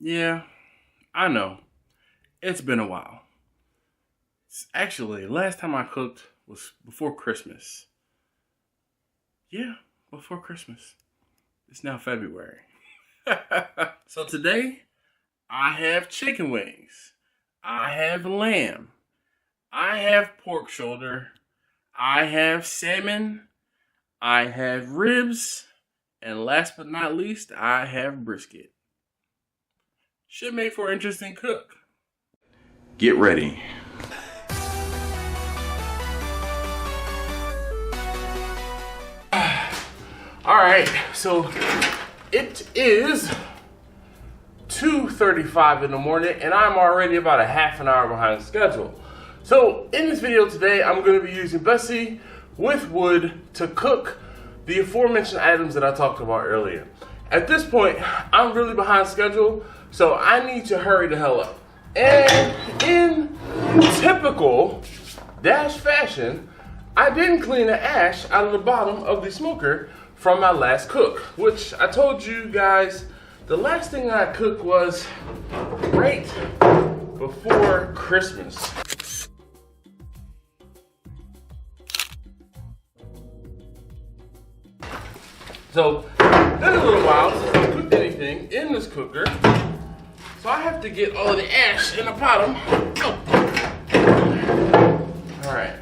Yeah, I know. It's been a while. Actually, last time I cooked was before Christmas. Yeah, before Christmas. It's now February. So today, I have chicken wings. I have lamb. I have pork shoulder. I have salmon. I have ribs. And last but not least, I have brisket. Should make for an interesting cook. Get ready. Alright, so it is 2:35 in the morning and I'm already about a half an hour behind schedule. So in this video today, I'm going to be using Bessie with wood to cook the aforementioned items that I talked about earlier. At this point, I'm really behind schedule, so I need to hurry the hell up. And in typical Dash fashion, I didn't clean the ash out of the bottom of the smoker from my last cook, which I told you guys the last thing I cooked was right before Christmas. So, it's been a little while since I cooked anything in this cooker. So I have to get all of the ash in the bottom. All right.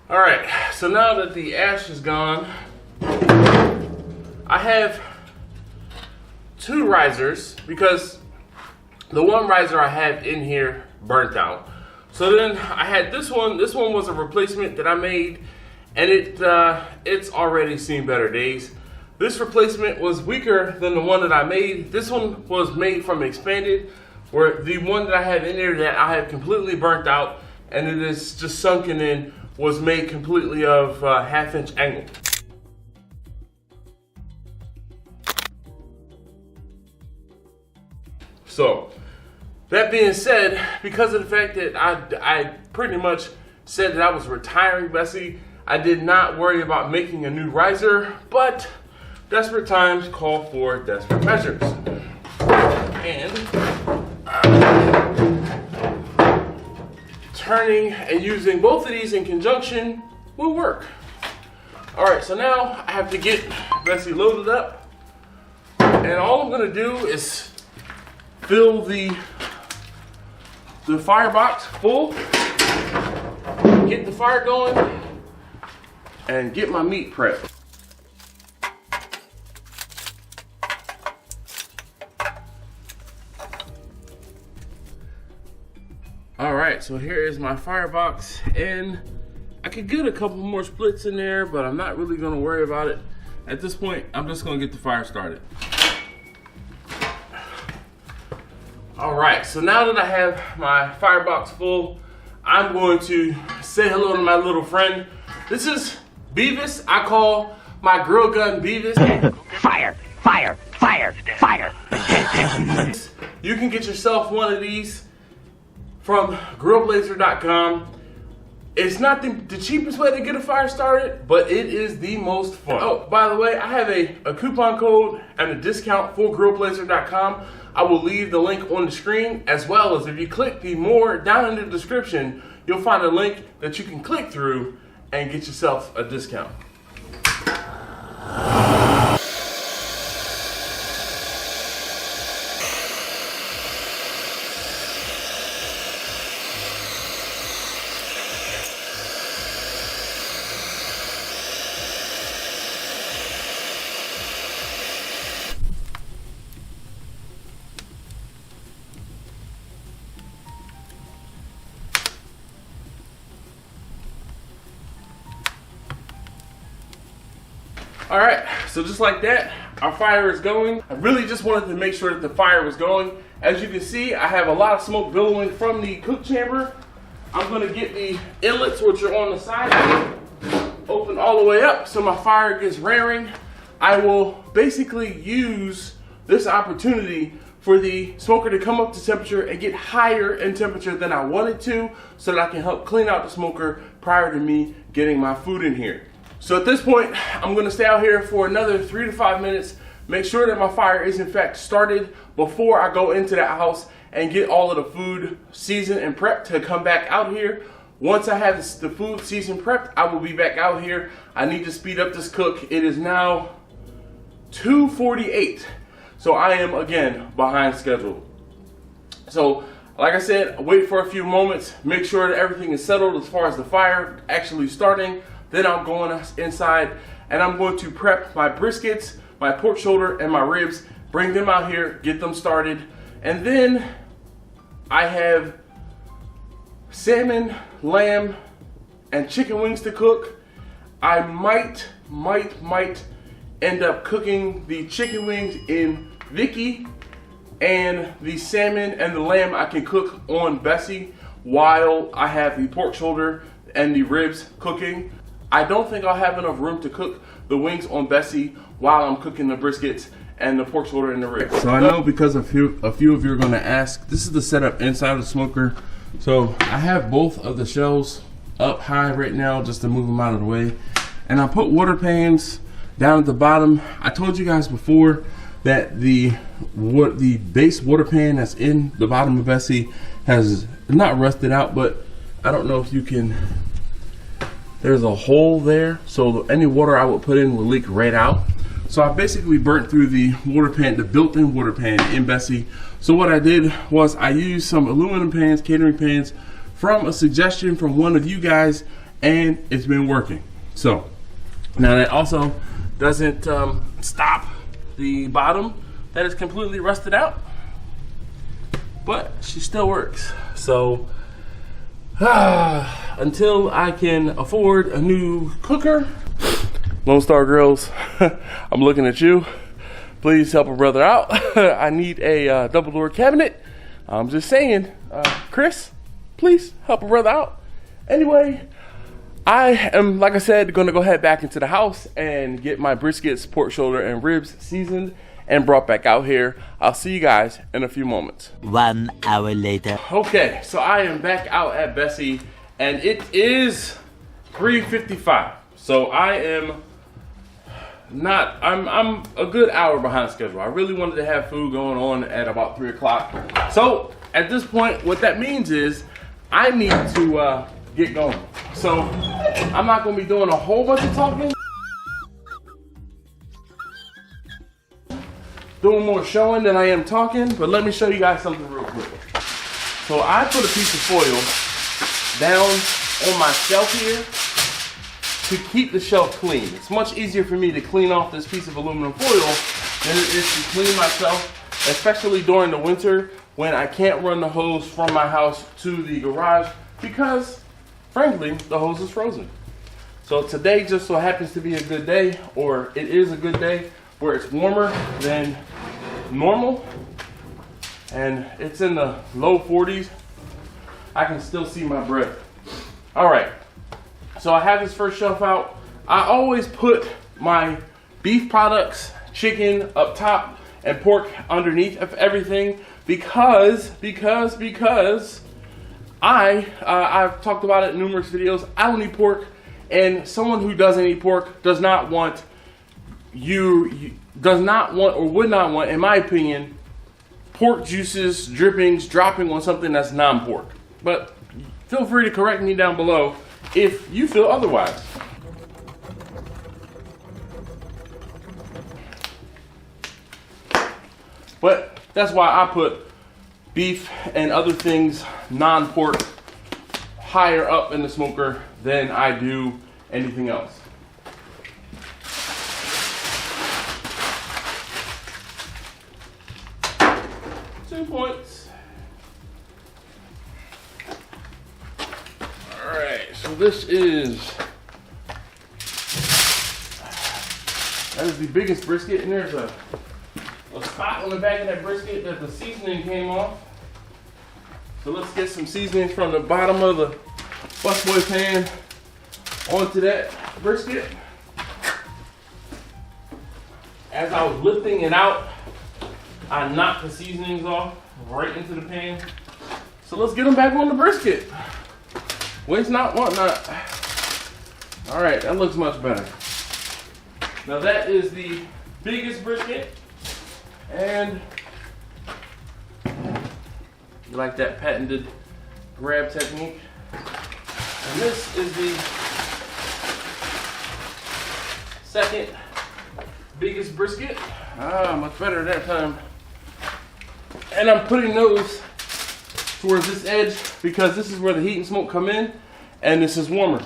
All right, so now that the ash is gone, I have two risers because the one riser I have in here burnt out. So then I had this one. This one was a replacement that I made, and it's already seen better days. This replacement was weaker than the one that I made. This one was made from expanded, where the one that I have in there that I have completely burnt out, and it is just sunken in, was made completely of half-inch angle. So, that being said, because of the fact that I pretty much said that I was retiring Bessie, I did not worry about making a new riser, but desperate times call for desperate measures. And turning and using both of these in conjunction will work. All right, so now I have to get Bessie loaded up, and all I'm gonna do is fill the firebox full, get the fire going, and get my meat prepped. Alright, so here is my firebox, and I could get a couple more splits in there, but I'm not really going to worry about it. At this point, I'm just going to get the fire started. Alright, so now that I have my firebox full, I'm going to say hello to my little friend. This is Beavis. I call my grill gun Beavis. Fire, fire, fire, fire. You can get yourself one of these from grillblazer.com. It's not the cheapest way to get a fire started, but it is the most fun. Oh, by the way, I have a coupon code and a discount for grillblazer.com. I will leave the link on the screen, as well as if you click the more down in the description, you'll find a link that you can click through and get yourself a discount. All right, so just like that, our fire is going. I really just wanted to make sure that the fire was going. As you can see, I have a lot of smoke billowing from the cook chamber. I'm gonna get the inlets, which are on the side, open all the way up so my fire gets raring. I will basically use this opportunity for the smoker to come up to temperature and get higher in temperature than I wanted to, so that I can help clean out the smoker prior to me getting my food in here. So at this point, I'm gonna stay out here for another 3 to 5 minutes, make sure that my fire is in fact started before I go into the house and get all of the food seasoned and prepped to come back out here. Once I have the food seasoned prepped, I will be back out here. I need to speed up this cook. It is now 2:48. So I am again behind schedule. So like I said, wait for a few moments, make sure that everything is settled as far as the fire actually starting. Then I'm going inside and I'm going to prep my briskets, my pork shoulder, and my ribs, bring them out here, get them started. And then I have salmon, lamb, and chicken wings to cook. I might end up cooking the chicken wings in Vicky, and the salmon and the lamb I can cook on Bessie while I have the pork shoulder and the ribs cooking. I don't think I'll have enough room to cook the wings on Bessie while I'm cooking the briskets and the pork shoulder and the ribs. So I know because a few of you are going to ask, this is the setup inside of the smoker. So I have both of the shelves up high right now just to move them out of the way. And I put water pans down at the bottom. I told you guys before that the base water pan that's in the bottom of Bessie has not rusted out, but I don't know if you can, there's a hole there, so any water I would put in will leak right out. So I basically burnt through the water pan, the built-in water pan in Bessie. So what I did was I used some aluminum pans, catering pans, from a suggestion from one of you guys, and it's been working. So now that also doesn't stop the bottom that is completely rusted out, but she still works. So until I can afford a new cooker, Lone Star Girls, I'm looking at you. Please help a brother out. I need a double door cabinet. I'm just saying, Chris, please help a brother out. Anyway, I am, like I said, going to go head back into the house and get my briskets, pork shoulder, and ribs seasoned and brought back out here. I'll see you guys in a few moments. 1 hour later. Okay, so I am back out at Bessie, and it is 3:55. So I am not, I'm a good hour behind schedule. I really wanted to have food going on at about 3 o'clock. So at this point, what that means is I need to get going. So I'm not gonna be doing a whole bunch of talking. Doing more showing than I am talking, but let me show you guys something real quick. So I put a piece of foil down on my shelf here to keep the shelf clean. It's much easier for me to clean off this piece of aluminum foil than it is to clean myself, especially during the winter when I can't run the hose from my house to the garage because, frankly, the hose is frozen. So today just so happens to be a good day, or it is a good day, where it's warmer than normal, and it's in the low 40s. I can still see my breath. All right, so I have this first shelf out. I always put my beef products, chicken up top, and pork underneath of everything because I've talked about it in numerous videos. I don't eat pork, and someone who doesn't eat pork does not want or would not want, in my opinion, pork juices, drippings, dropping on something that's non-pork. But feel free to correct me down below if you feel otherwise. But that's why I put beef and other things, non-pork, higher up in the smoker than I do anything else. Points. All right, so this is That is the biggest brisket, and there's a spot on the back of that brisket that the seasoning came off. So let's get some seasoning from the bottom of the busboy pan onto that brisket. As I was lifting it out, I knocked the seasonings off right into the pan. So let's get them back on the brisket. Waste not, want not. All right, that looks much better. Now that is the biggest brisket, and you like that patented grab technique. And this is the second biggest brisket. Much better that time. And I'm putting those towards this edge because this is where the heat and smoke come in, and this is warmer.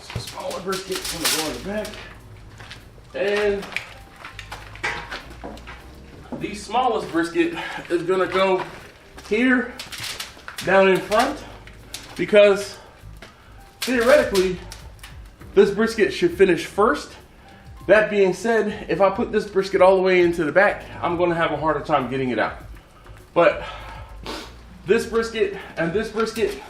So smaller brisket is gonna go in the back, and the smallest brisket is gonna go here, down in front, because theoretically, this brisket should finish first. That being said, if I put this brisket all the way into the back, I'm gonna have a harder time getting it out. But this brisket and this brisket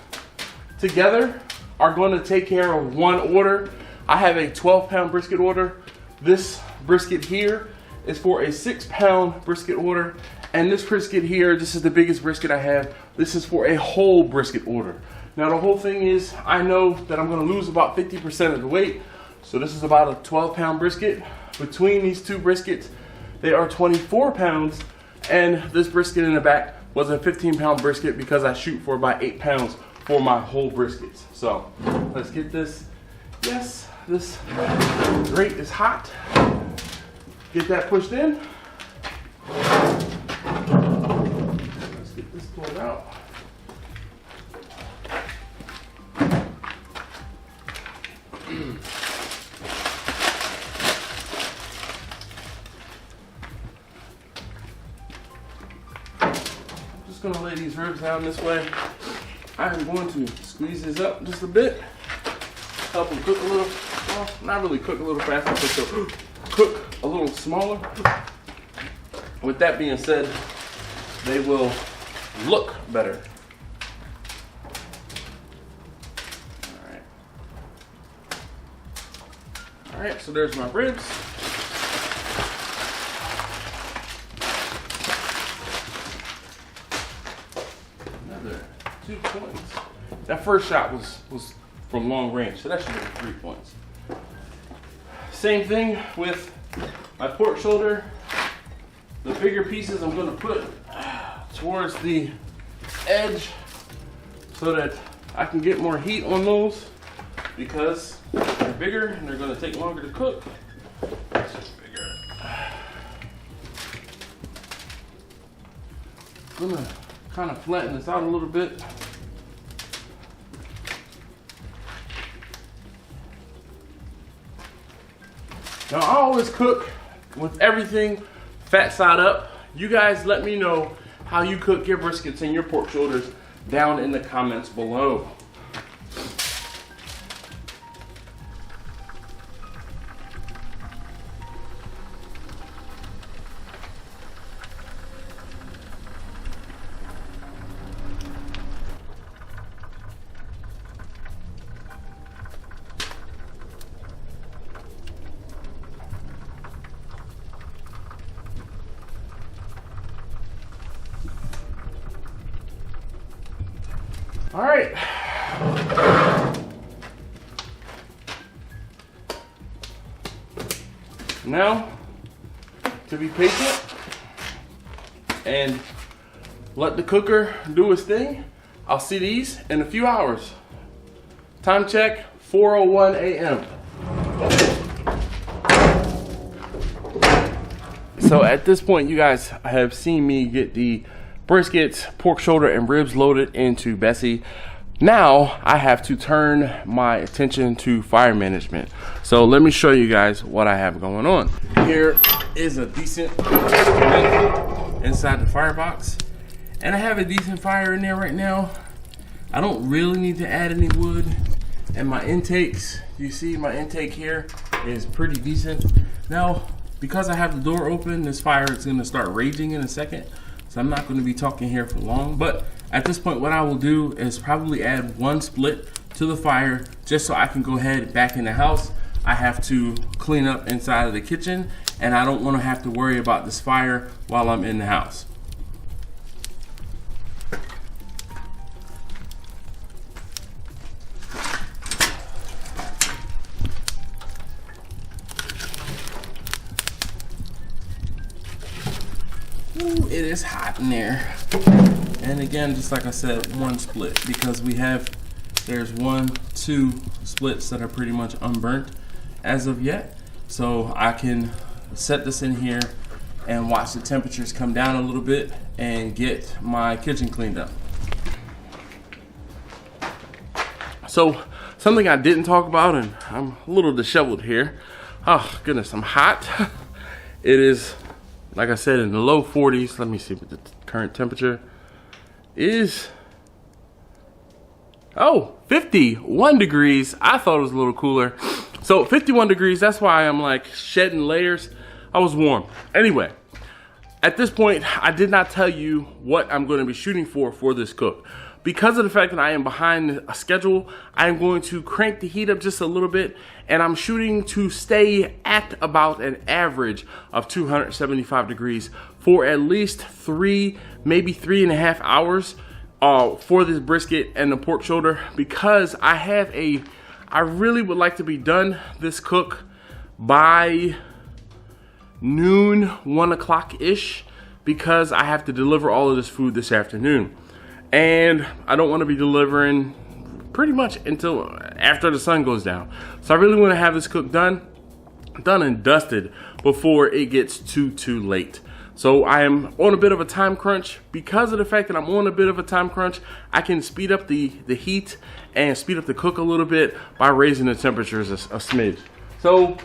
together are gonna take care of one order. I have a 12-pound brisket order. This brisket here is for a 6-pound brisket order. And this brisket here, this is the biggest brisket I have. This is for a whole brisket order. Now the whole thing is, I know that I'm gonna lose about 50% of the weight. So this is about a 12-pound brisket. Between these two briskets, they are 24 pounds. And this brisket in the back was a 15-pound brisket because I shoot for about 8 pounds for my whole briskets. So let's get this. Yes, this grate is hot. Get that pushed in. Let's get this pulled out. Gonna lay these ribs down this way. I am going to squeeze this up just a bit, help them cook a little, well, not really cook a little faster, but they'll cook a little smaller. With that being said, they will look better. All right, so there's my ribs. Another 2 points. That first shot was from long range, so that should be 3 points. Same thing with my pork shoulder. The bigger pieces I'm gonna put towards the edge so that I can get more heat on those because they're bigger and they're gonna take longer to cook. That's just bigger. I'm gonna kind of flatten this out a little bit. Now I always cook with everything fat side up. You guys let me know how you cook your briskets and your pork shoulders down in the comments below. All right. Now, to be patient and let the cooker do its thing, I'll see these in a few hours. Time check, 4:01 a.m. So at this point, you guys have seen me get the briskets, pork shoulder, and ribs loaded into Bessie. Now I have to turn my attention to fire management. So let me show you guys what I have going on. Here is a decent inside the firebox, and I have a decent fire in there right now. I don't really need to add any wood. And my intakes, you see my intake here is pretty decent. Now, because I have the door open, this fire is gonna start raging in a second. So I'm not gonna be talking here for long, but at this point, what I will do is probably add 1 split to the fire just so I can go ahead back in the house. I have to clean up inside of the kitchen and I don't wanna have to worry about this fire while I'm in the house. Ooh, it is hot in there. And again, just like I said, 1 split because there's 1, 2 splits that are pretty much unburnt as of yet. So I can set this in here and watch the temperatures come down a little bit and get my kitchen cleaned up. So something I didn't talk about, and I'm a little disheveled here. Oh goodness, I'm hot. It is, like I said, in the low 40s. Let me see what the current temperature is. Oh, 51 degrees. I thought it was a little cooler. So 51 degrees, that's why I'm like shedding layers. I was warm. Anyway, at this point, I did not tell you what I'm going to be shooting for this cook. Because of the fact that I am behind a schedule, I'm going to crank the heat up just a little bit, and I'm shooting to stay at about an average of 275 degrees for at least 3, maybe 3.5 hours for this brisket and the pork shoulder, because I really would like to be done this cook by noon, 1 o'clock-ish, because I have to deliver all of this food this afternoon. And I don't want to be delivering pretty much until after the sun goes down. So I really want to have this cook done and dusted before it gets too late. So I am on a bit of a time crunch. Because of the fact that I'm on a bit of a time crunch, I can speed up the heat and speed up the cook a little bit by raising the temperatures a smidge. So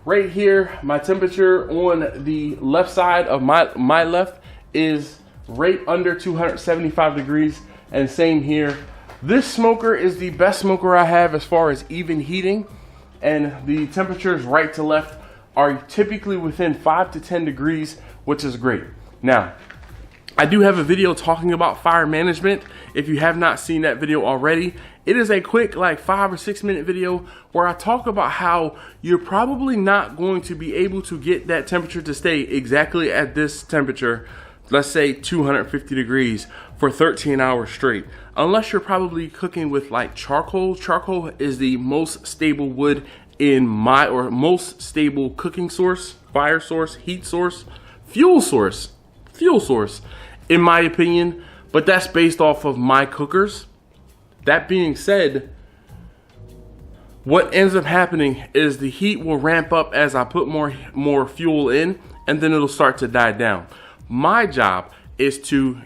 right here, my temperature on the left side of my left is right under 275 degrees, and same here. This smoker is the best smoker I have as far as even heating, and the temperatures right to left are typically within 5 to 10 degrees, which is great. Now, I do have a video talking about fire management. If you have not seen that video already, it is a quick like 5 or 6 minute video where I talk about how you're probably not going to be able to get that temperature to stay exactly at this temperature, let's say 250 degrees for 13 hours straight, unless you're probably cooking with like charcoal. Charcoal is the most stable wood in most stable cooking source, fire source, heat source, fuel source, in my opinion, but that's based off of my cookers. That being said, what ends up happening is the heat will ramp up as I put more fuel in, and then it'll start to die down. My job is to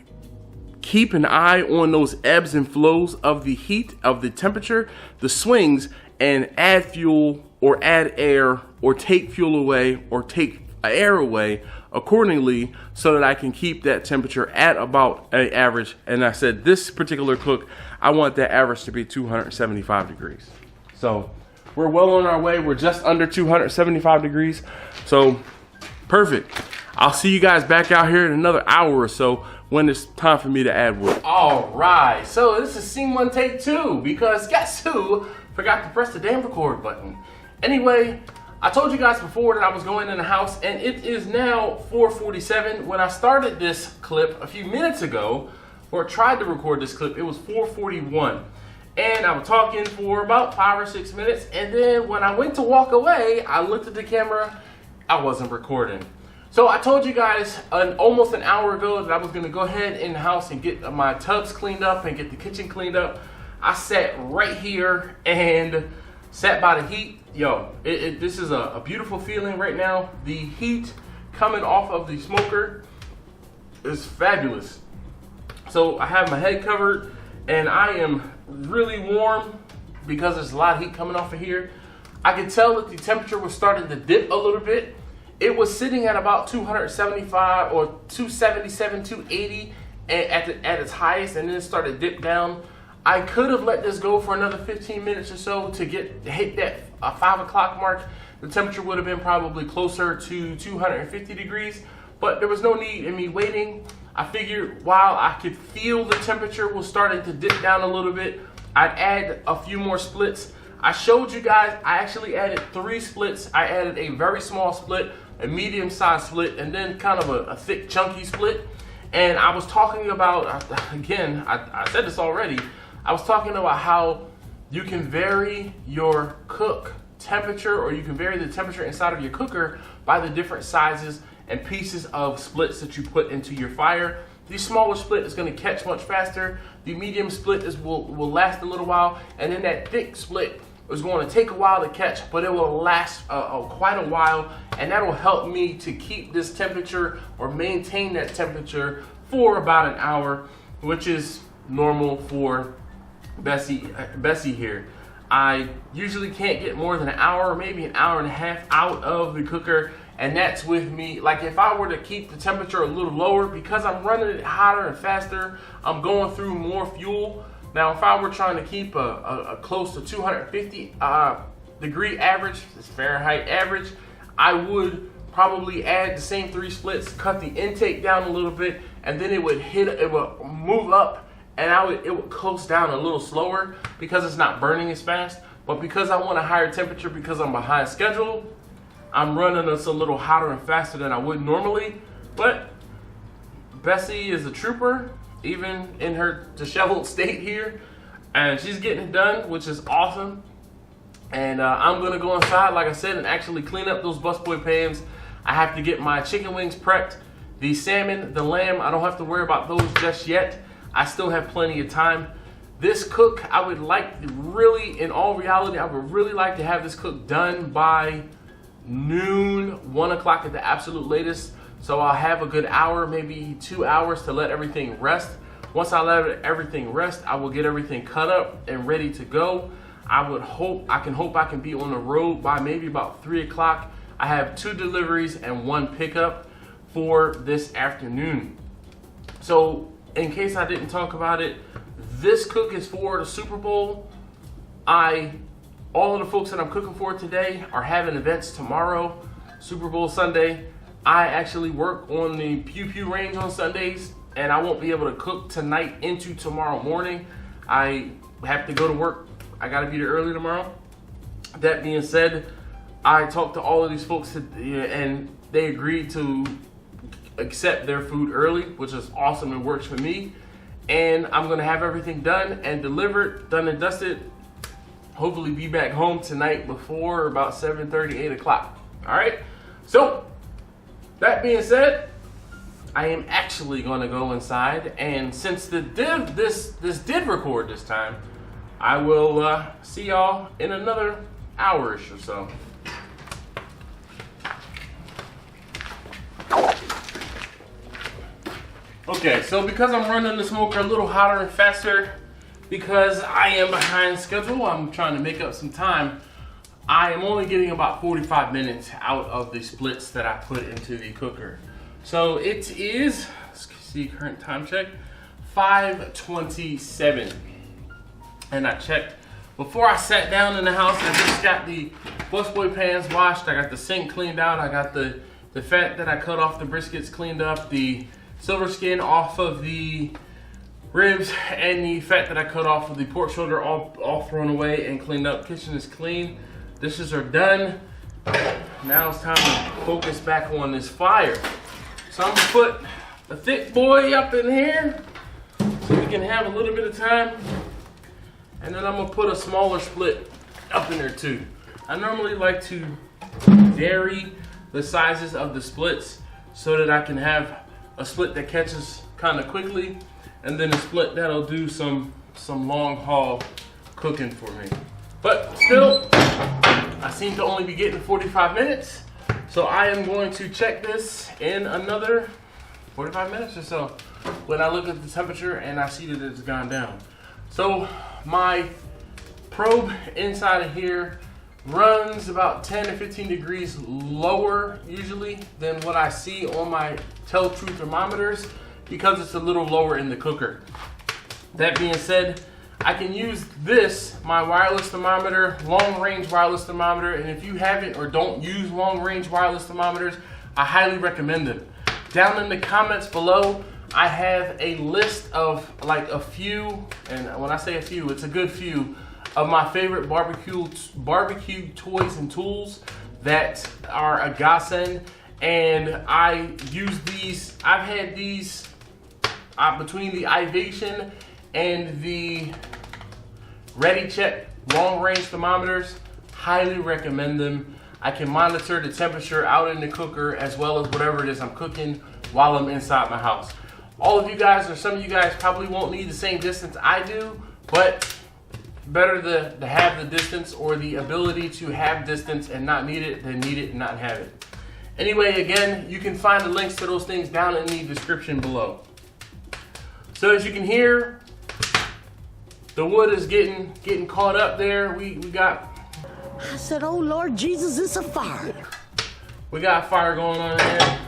keep an eye on those ebbs and flows of the heat, of the temperature, the swings, and add fuel or add air or take fuel away or take air away accordingly so that I can keep that temperature at about an average. And I said this particular cook, I want that average to be 275 degrees. So we're well on our way. We're just under 275 degrees. So perfect. I'll see you guys back out here in another hour or so when it's time for me to add wood. All right, so this is scene 1, take 2, because guess who forgot to press the damn record button? Anyway, I told you guys before that I was going in the house, and it is now 4:47. When I started this clip a few minutes ago, or tried to record this clip, it was 4:41. And I was talking for about 5 or 6 minutes, and then when I went to walk away, I looked at the camera, I wasn't recording. So I told you guys almost an hour ago that I was gonna go ahead in the house and get my tubs cleaned up and get the kitchen cleaned up. I sat right here and sat by the heat. Yo, this is a beautiful feeling right now. The heat coming off of the smoker is fabulous. So I have my head covered and I am really warm because there's a lot of heat coming off of here. I could tell that the temperature was starting to dip a little bit. It was sitting at about 275 or 277, 280 at its highest, and then it started to dip down. I could have let this go for another 15 minutes or so to hit that 5 o'clock mark. The temperature would have been probably closer to 250 degrees, but there was no need in me waiting. I figured while I could feel the temperature was starting to dip down a little bit, I'd add a few more splits. I showed you guys, I actually added 3 splits. I added a very small split, a medium-sized split, and then kind of a thick, chunky split. And I was talking about, again, I said this already, I was talking about how you can vary your cook temperature, or you can vary the temperature inside of your cooker by the different sizes and pieces of splits that you put into your fire. The smaller split is going to catch much faster. The medium split will last a little while, and then that thick split is going to take a while to catch, but it will last quite a while, and that will help me to keep this temperature or maintain that temperature for about an hour, which is normal for Bessie here. I usually can't get more than an hour or maybe an hour and a half out of the cooker, and that's with me. Like if I were to keep the temperature a little lower, because I'm running it hotter and faster, I'm going through more fuel. Now if I were trying to keep a close to 250 degree average, this Fahrenheit average, I would probably add the same 3 splits, cut the intake down a little bit, and then it would move up, and it would coast down a little slower because it's not burning as fast. But because I want a higher temperature, because I'm behind schedule, I'm running this a little hotter and faster than I would normally. But Bessie is a trooper, even in her disheveled state here, and she's getting it done, which is awesome. And I'm gonna go inside, like I said, and actually clean up those busboy pans. I have to get my chicken wings prepped. The salmon, the lamb, I don't have to worry about those just yet. I still have plenty of time. This cook, I would like, really, in all reality, I would really like to have this cook done by noon, 1 o'clock at the absolute latest. So I'll have a good hour, maybe 2 hours to let everything rest. Once I let everything rest, I will get everything cut up and ready to go. I can be on the road by maybe about 3 o'clock. I have 2 deliveries and 1 pickup for this afternoon. So in case I didn't talk about it, this cook is for the Super Bowl. All of the folks that I'm cooking for today are having events tomorrow, Super Bowl Sunday. I actually work on the Pew Pew range on Sundays, and I won't be able to cook tonight into tomorrow morning. I have to go to work. I gotta be there early tomorrow. That being said, I talked to all of these folks and they agreed to accept their food early, which is awesome and works for me. And I'm gonna have everything done and delivered, done and dusted. Hopefully be back home tonight before about 7:30, 8 o'clock. All right, so that being said, I am actually gonna go inside, and since this did record this time, I will see y'all in another hour-ish or so. Okay, so because I'm running the smoker a little hotter and faster, because I am behind schedule, I'm trying to make up some time, I am only getting about 45 minutes out of the splits that I put into the cooker. So it is, let's see, current time check, 5:27. And I checked before I sat down in the house. I just got the busboy pans washed. I got the sink cleaned out. I got the fat that I cut off the briskets cleaned up. The silver skin off of the ribs and the fat that I cut off of the pork shoulder all thrown away and cleaned up. Kitchen is clean. Dishes are done. Now it's time to focus back on this fire. So I'm gonna put a thick boy up in here so we can have a little bit of time. And then I'm gonna put a smaller split up in there too. I normally like to vary the sizes of the splits so that I can have a split that catches kind of quickly, and then a split that'll do some long haul cooking for me. But still, I seem to only be getting 45 minutes. So I am going to check this in another 45 minutes or so when I look at the temperature and I see that it's gone down. So my probe inside of here runs about 10 to 15 degrees lower usually than what I see on my Tell True thermometers because it's a little lower in the cooker. That being said, I can use this, my wireless thermometer, long range wireless thermometer, and if you haven't or don't use long range wireless thermometers, I highly recommend them. Down in the comments below, I have a list of like a few, and when I say a few, it's a good few, of my favorite barbecue toys and tools that are a godsend. And I use these, I've had these between the Ivation and the ReadyCheck long range thermometers. Highly recommend them. I can monitor the temperature out in the cooker as well as whatever it is I'm cooking while I'm inside my house. All of you guys, or some of you guys, probably won't need the same distance I do, but better to have the distance or the ability to have distance and not need it than need it and not have it. Anyway, again, you can find the links to those things down in the description below. So as you can hear, the wood is getting caught up there. We got... I said, oh Lord Jesus, it's a fire. We got fire going on here.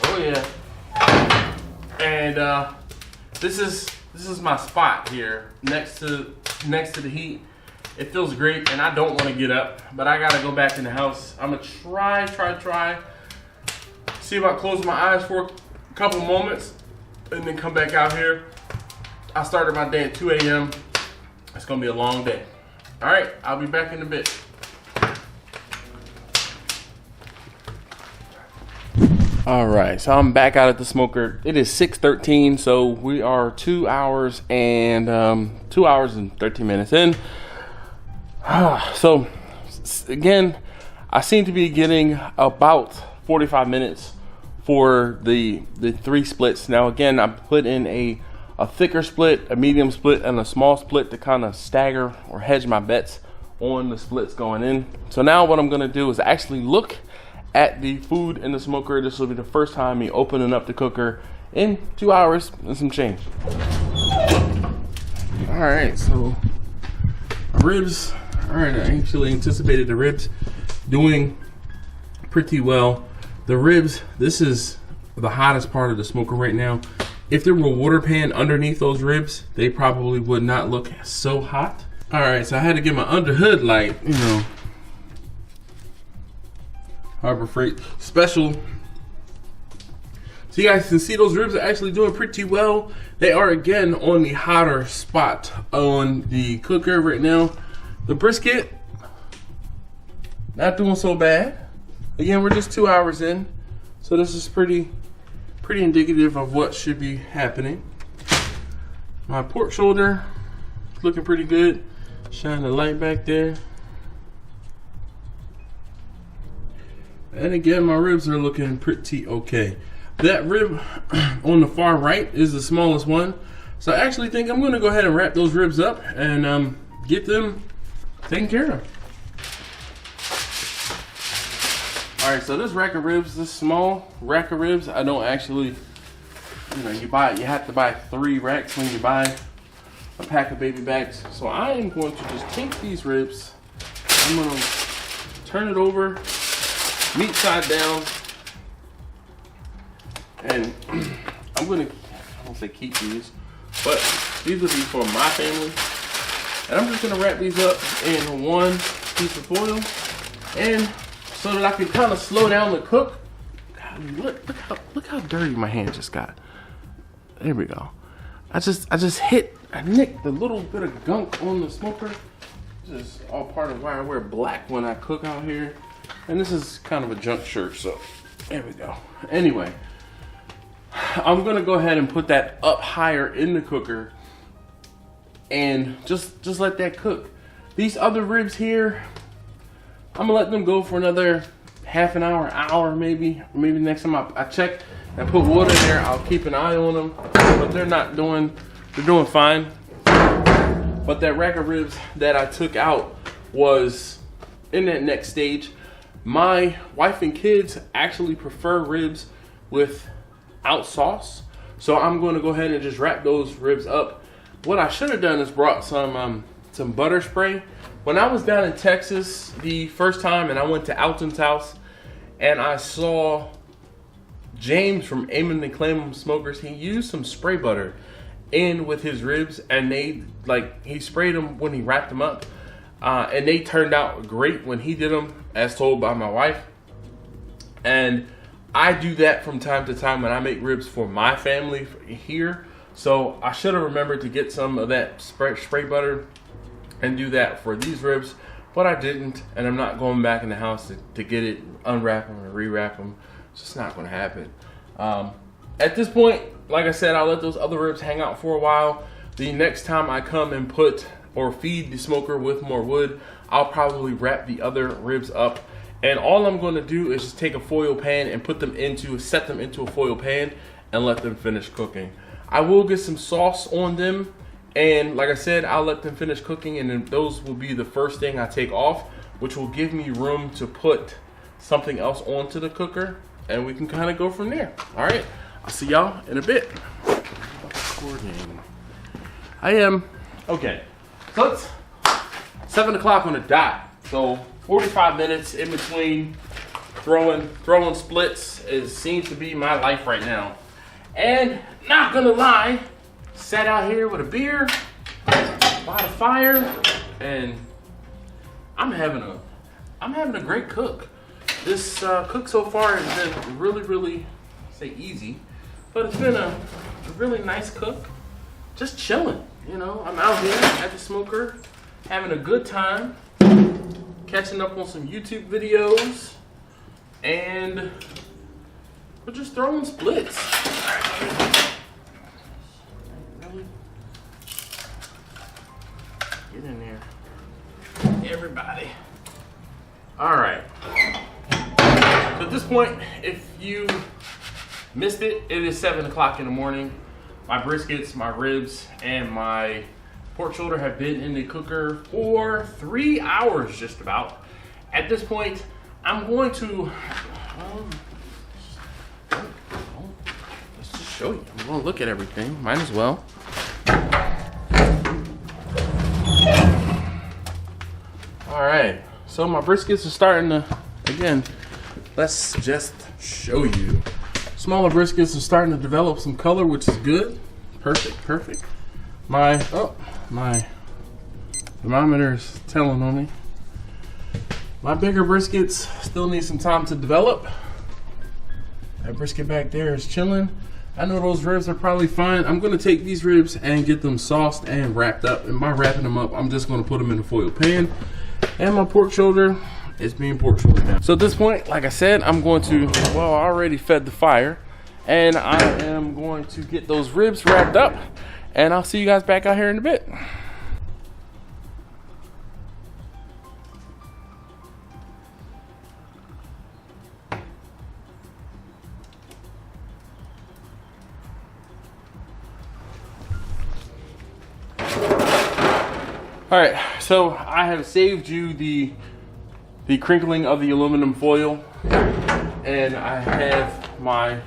Oh yeah, and this is my spot here next to the heat. It feels great, and I don't want to get up, but I gotta go back in the house. I'm gonna try, see about closing my eyes for a couple moments, and then come back out here. I started my day at 2 a.m. It's gonna be a long day. All right, I'll be back in a bit. All right, so I'm back out at the smoker. It is 6:13, so we are 2 hours and 13 minutes in. So again, I seem to be getting about 45 minutes for the 3 splits. Now again, I put in a thicker split, a medium split, and a small split to kind of stagger or hedge my bets on the splits going in. So now what I'm gonna do is actually look at the food in the smoker. This will be the first time me opening up the cooker in 2 hours and some change. All right, so ribs. All right, I actually anticipated the ribs doing pretty well. The ribs, this is the hottest part of the smoker right now. If there were a water pan underneath those ribs, they probably would not look so hot. All right, so I had to get my underhood light, you know, Harbor Freight special. So you guys can see those ribs are actually doing pretty well. They are again on the hotter spot on the cooker right now. The brisket, not doing so bad. Again, we're just 2 hours in, so this is pretty indicative of what should be happening. My pork shoulder is looking pretty good. Shine the light back there. And again, my ribs are looking pretty okay. That rib on the far right is the smallest one. So I actually think I'm gonna go ahead and wrap those ribs up and get them taken care of. All right, so this rack of ribs, this small rack of ribs, I don't actually, you know, you have to buy 3 racks when you buy a pack of baby backs. So I am going to just take these ribs, I'm gonna turn it over, meat side down, and I'm gonna, I won't say keep these, but these will be for my family. And I'm just gonna wrap these up in one piece of foil, and so that I can kind of slow down the cook. God, look how dirty my hand just got. There we go. I nicked the little bit of gunk on the smoker. This is all part of why I wear black when I cook out here. And this is kind of a junk shirt, so there we go. Anyway, I'm gonna go ahead and put that up higher in the cooker and just let that cook. These other ribs here, I'm gonna let them go for another half an hour, maybe next time I check and put water in there, I'll keep an eye on them. But they're doing fine. But that rack of ribs that I took out was in that next stage. My wife and kids actually prefer ribs without sauce, so I'm going to go ahead and just wrap those ribs up. What I should have done is brought some butter spray. When I was down in Texas the first time and I went to Alton's house and I saw James from Aim and Claim Smokers, he used some spray butter in with his ribs, and he sprayed them when he wrapped them up, and they turned out great when he did them, as told by my wife. And I do that from time to time when I make ribs for my family here. So I should have remembered to get some of that spray butter and do that for these ribs, but I didn't, and I'm not going back in the house to get it, unwrap them and rewrap them. It's just not going to happen. At this point, like I said, I'll let those other ribs hang out for a while. The next time I come and put or feed the smoker with more wood, I'll probably wrap the other ribs up. And all I'm going to do is just take a foil pan and set them into a foil pan and let them finish cooking. I will get some sauce on them, and like I said, I'll let them finish cooking, and then those will be the first thing I take off, which will give me room to put something else onto the cooker, and we can kind of go from there. All right, I'll see y'all in a bit. Recording. I am okay. So it's 7 o'clock on the dot. So 45 minutes in between throwing splits seems to be my life right now. And not gonna lie, sat out here with a beer by the fire, and I'm having a great cook. This cook so far has been really, say easy, but it's been a really nice cook. Just chilling, you know. I'm out here at the smoker, having a good time, catching up on some YouTube videos, and we're just throwing splits. Really? Get in there, everybody. All right. So at this point, if you missed it, it is 7 o'clock in the morning. My briskets, my ribs, and my pork shoulder have been in the cooker for 3 hours just about. At this point, I'm going to, let's just show you. I'm going to look at everything, might as well. All right, so my briskets are starting to, again, let's just show you. Smaller briskets are starting to develop some color, which is good. Perfect. My thermometer is telling on me. My bigger briskets still need some time to develop. That brisket back there is chilling. I know those ribs are probably fine. I'm gonna take these ribs and get them sauced and wrapped up. And by wrapping them up, I'm just gonna put them in a foil pan. And my pork shoulder is being pork shoulder now. So at this point, like I said, I'm going to, well, I already fed the fire, and I am going to get those ribs wrapped up, and I'll see you guys back out here in a bit. All right, so I have saved you the crinkling of the aluminum foil, and I have my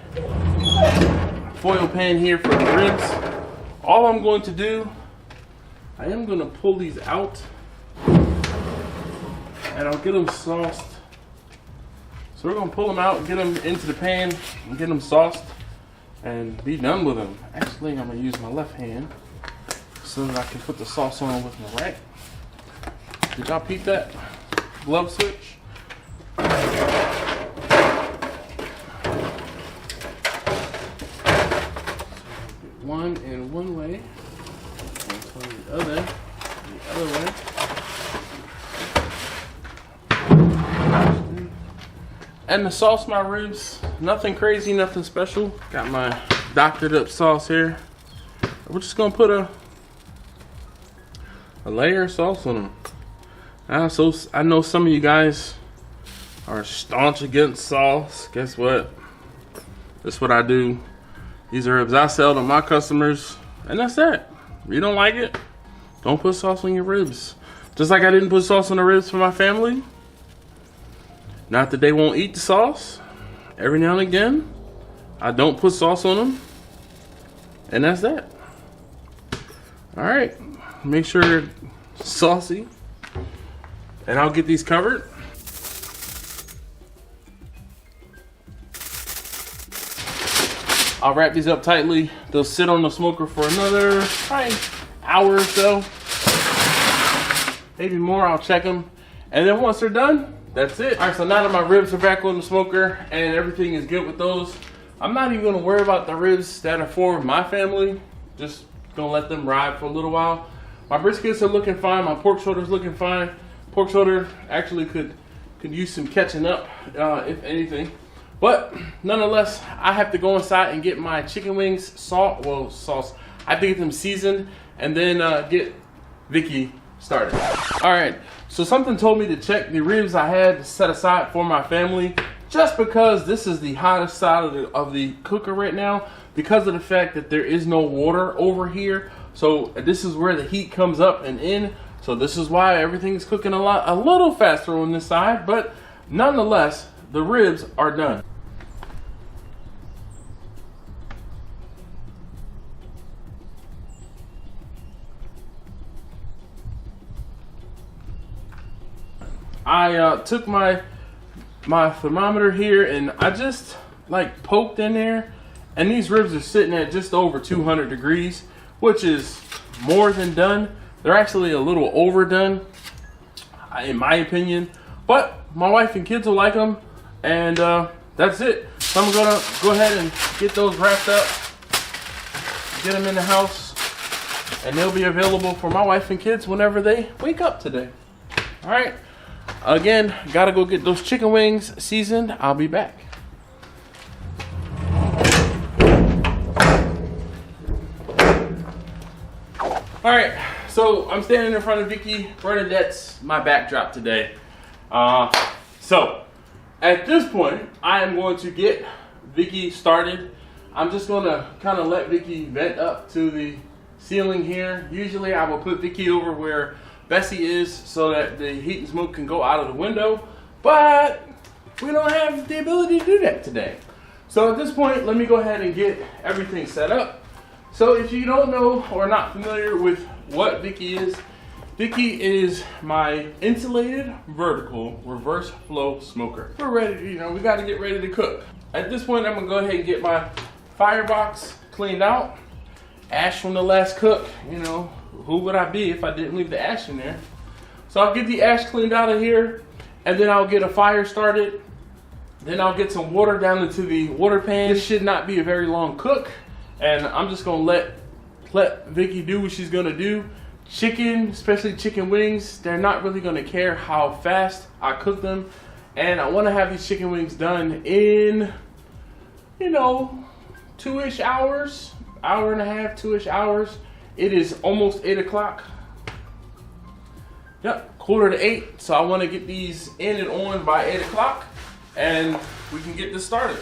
foil pan here for the ribs. All I'm going to do, I am going to pull these out, and I'll get them sauced. So we're going to pull them out, get them into the pan, and get them sauced, and be done with them. Actually, I'm going to use my left hand so that I can put the sauce on with my right. Did y'all peep that glove switch? One in one way, and the other way. And to sauce my ribs, nothing crazy, nothing special. Got my doctored up sauce here. We're just gonna put a layer of sauce on them. I know some of you guys are staunch against sauce. Guess what? That's what I do. These are ribs I sell to my customers, and that's it. If you don't like it, Don't put sauce on your ribs. Just like I didn't put sauce on the ribs for my family. Not that they won't eat the sauce. Every now and again, I don't put sauce on them. And that's that. All right, make sure they're saucy. And I'll get these covered. I'll wrap these up tightly. They'll sit on the smoker for another probably hour or so. Maybe more, I'll check them. And then once they're done, that's it. All right, so now that my ribs are back on the smoker and everything is good with those, I'm not even gonna worry about the ribs that are for my family. Just gonna let them ride for a little while. My briskets are looking fine. My pork shoulder's looking fine. Pork shoulder actually could use some catching up, if anything. But nonetheless, I have to go inside and get my chicken wings sauce. I have to get them seasoned and then get Vicky started. All right, so something told me to check the ribs I had set aside for my family, just because this is the hottest side of the cooker right now, because of the fact that there is no water over here. So this is where the heat comes up and in. So this is why everything's cooking a little faster on this side, but nonetheless, the ribs are done. I took my thermometer here and I just like poked in there, and these ribs are sitting at just over 200 degrees, which is more than done. They're actually a little overdone, in my opinion, but my wife and kids will like them, and that's it. So I'm gonna go ahead and get those wrapped up, get them in the house, and they'll be available for my wife and kids whenever they wake up today. All right. Again, gotta go get those chicken wings seasoned. I'll be back. All right, so I'm standing in front of Vicky Bernadette's my backdrop today. So at this point, I am going to get Vicky started. I'm just gonna kind of let Vicky vent up to the ceiling here. Usually I will put Vicky over where Bessie is so that the heat and smoke can go out of the window, but we don't have the ability to do that today. So at this point, let me go ahead and get everything set up. So if you don't know or are not familiar with what Vicky is my insulated vertical reverse flow smoker. We're ready, we got to get ready to cook. At this point, I'm gonna go ahead and get my firebox cleaned out. Ash from the last cook, who would I be if I didn't leave the ash in there? So I'll get the ash cleaned out of here, and then I'll get a fire started. Then I'll get some water down into the water pan. This should not be a very long cook, and I'm just gonna let Vicky do what she's gonna do. Chicken, especially chicken wings, they're not really gonna care how fast I cook them, and I wanna have these chicken wings done in, 2-ish hours, hour and a half, 2-ish hours. It is almost 8 o'clock. Yep, 7:45, so I want to get these in and on by 8 o'clock, and we can get this started.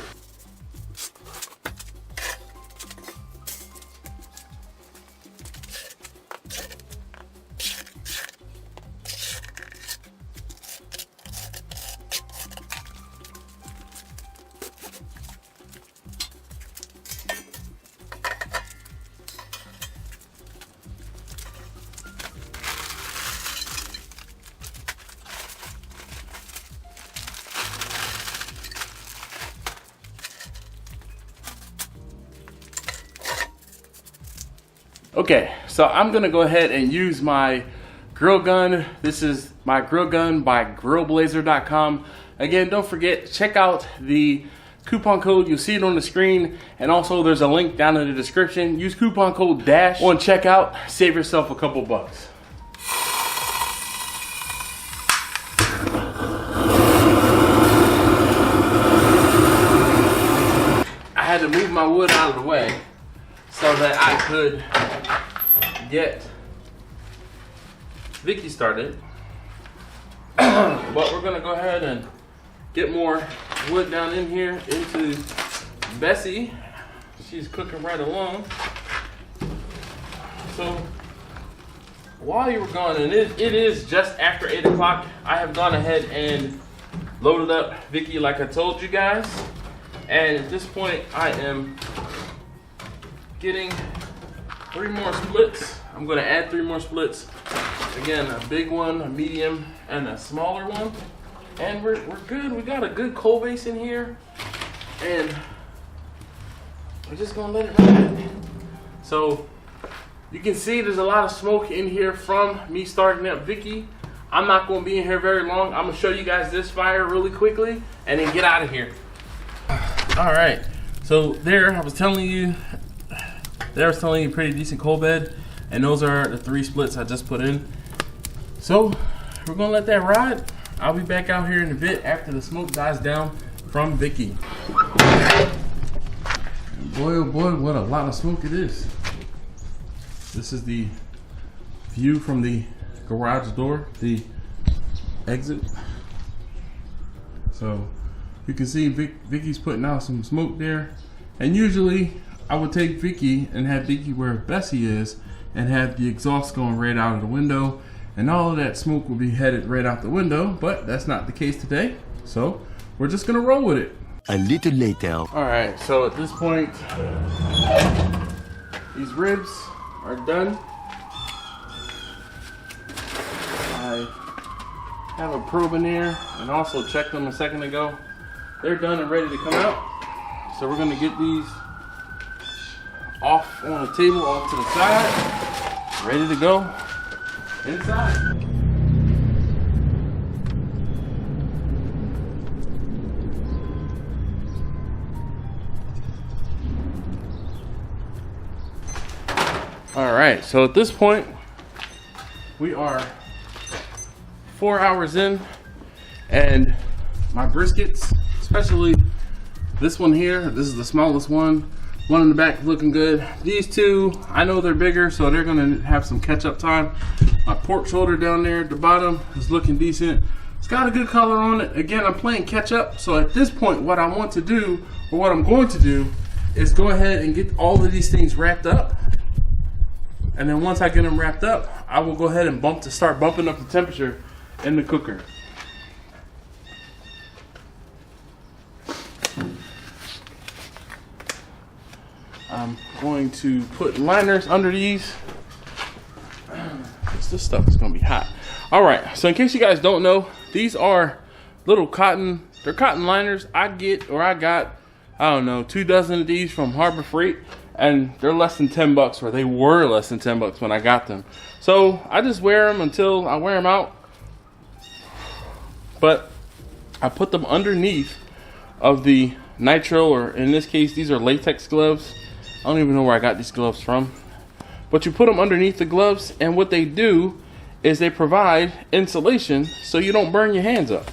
Okay, so I'm gonna go ahead and use my grill gun. This is my grill gun by grillblazer.com. Again, don't forget, check out the coupon code. You'll see it on the screen, and also there's a link down in the description. Use coupon code DASH on checkout. Save yourself a couple bucks. I had to move my wood out of the way so that I could get Vicky started. But we're gonna go ahead and get more wood down in here into Bessie. She's cooking right along. So while you were gone, and it is just after 8 o'clock, I have gone ahead and loaded up Vicky like I told you guys. And at this point, I am getting 3 more splits. I'm gonna add 3 more splits. Again, a big one, a medium, and a smaller one. And we're good. We got a good coal base in here. And we're just gonna let it ride. So you can see there's a lot of smoke in here from me starting up Vicky. I'm not gonna be in here very long. I'm gonna show you guys this fire really quickly and then get out of here. All right, so I was telling you pretty decent coal bed, and those are the 3 splits I just put in. So we're gonna let that ride. I'll be back out here in a bit after the smoke dies down from Vicky. Boy, oh boy, what a lot of smoke it is. This is the view from the garage door, the exit. So you can see Vicky's putting out some smoke there. And usually I would take Vicky and have Vicky where Bessie is and have the exhaust going right out of the window, and all of that smoke will be headed right out the window, but that's not the case today. So we're just gonna roll with it. A little later. All right, so at this point, these ribs are done. I have a probe in there and also checked them a second ago. They're done and ready to come out. So we're gonna get these off on the table, off to the side, ready to go inside. All right, so at this point, we are 4 hours in, and my briskets, especially this one here, this is the smallest one in the back looking good. These 2, I know they're bigger, so they're gonna have some catch-up time. My pork shoulder down there at the bottom is looking decent. It's got a good color on it. Again, I'm playing catch-up, so at this point, what I want to do, or what I'm going to do, is go ahead and get all of these things wrapped up. And then once I get them wrapped up, I will go ahead and start bumping up the temperature in the cooker. I'm going to put liners under these. This stuff is gonna be hot. All right, so in case you guys don't know, these are little cotton, they're cotton liners. I got, I don't know, 2 dozen of these from Harbor Freight, and they're less than 10 bucks, or they were less than 10 bucks when I got them. So I just wear them until I wear them out. But I put them underneath of the nitrile, or in this case, these are latex gloves. I don't even know where I got these gloves from. But you put them underneath the gloves, and what they do is they provide insulation so you don't burn your hands up.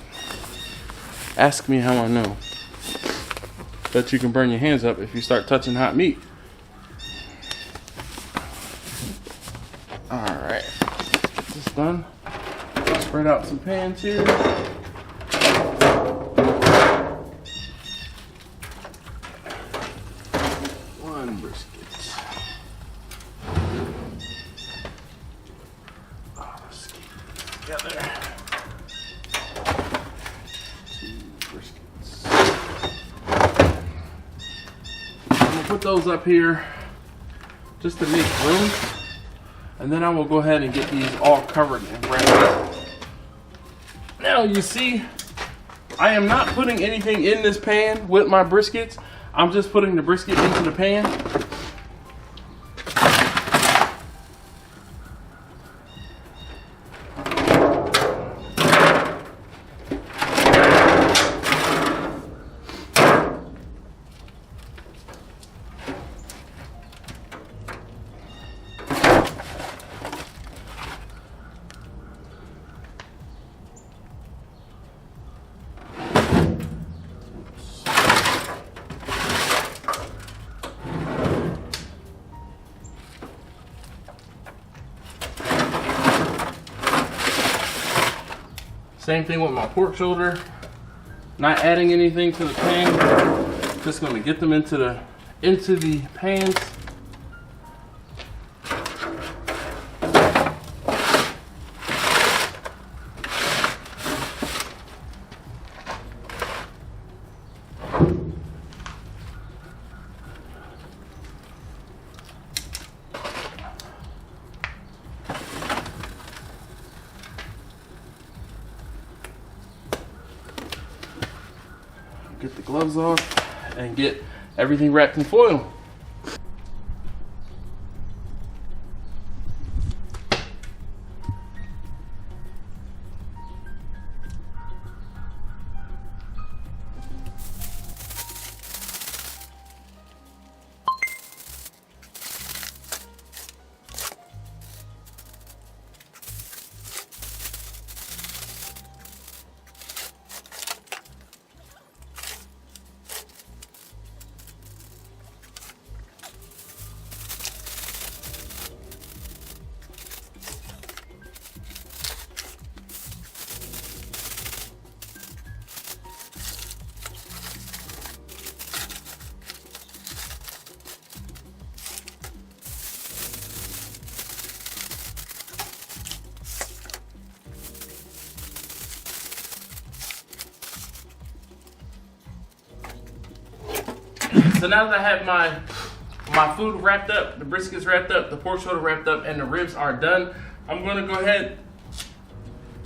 Ask me how I know that you can burn your hands up if you start touching hot meat. Alright, get this done. Spread out some pans here. One brisket. Let's keep it together. 2 briskets. I'm gonna put those up here just to make room. And then I will go ahead and get these all covered and wrapped up. Now you see, I am not putting anything in this pan with my briskets. I'm just putting the brisket into the pan. Same thing with my pork shoulder. Not adding anything to the pan. Just gonna get them into the pans. get the gloves off and get everything wrapped in foil. So now that I have my food wrapped up, the briskets wrapped up, the pork shoulder wrapped up, and the ribs are done, I'm gonna go ahead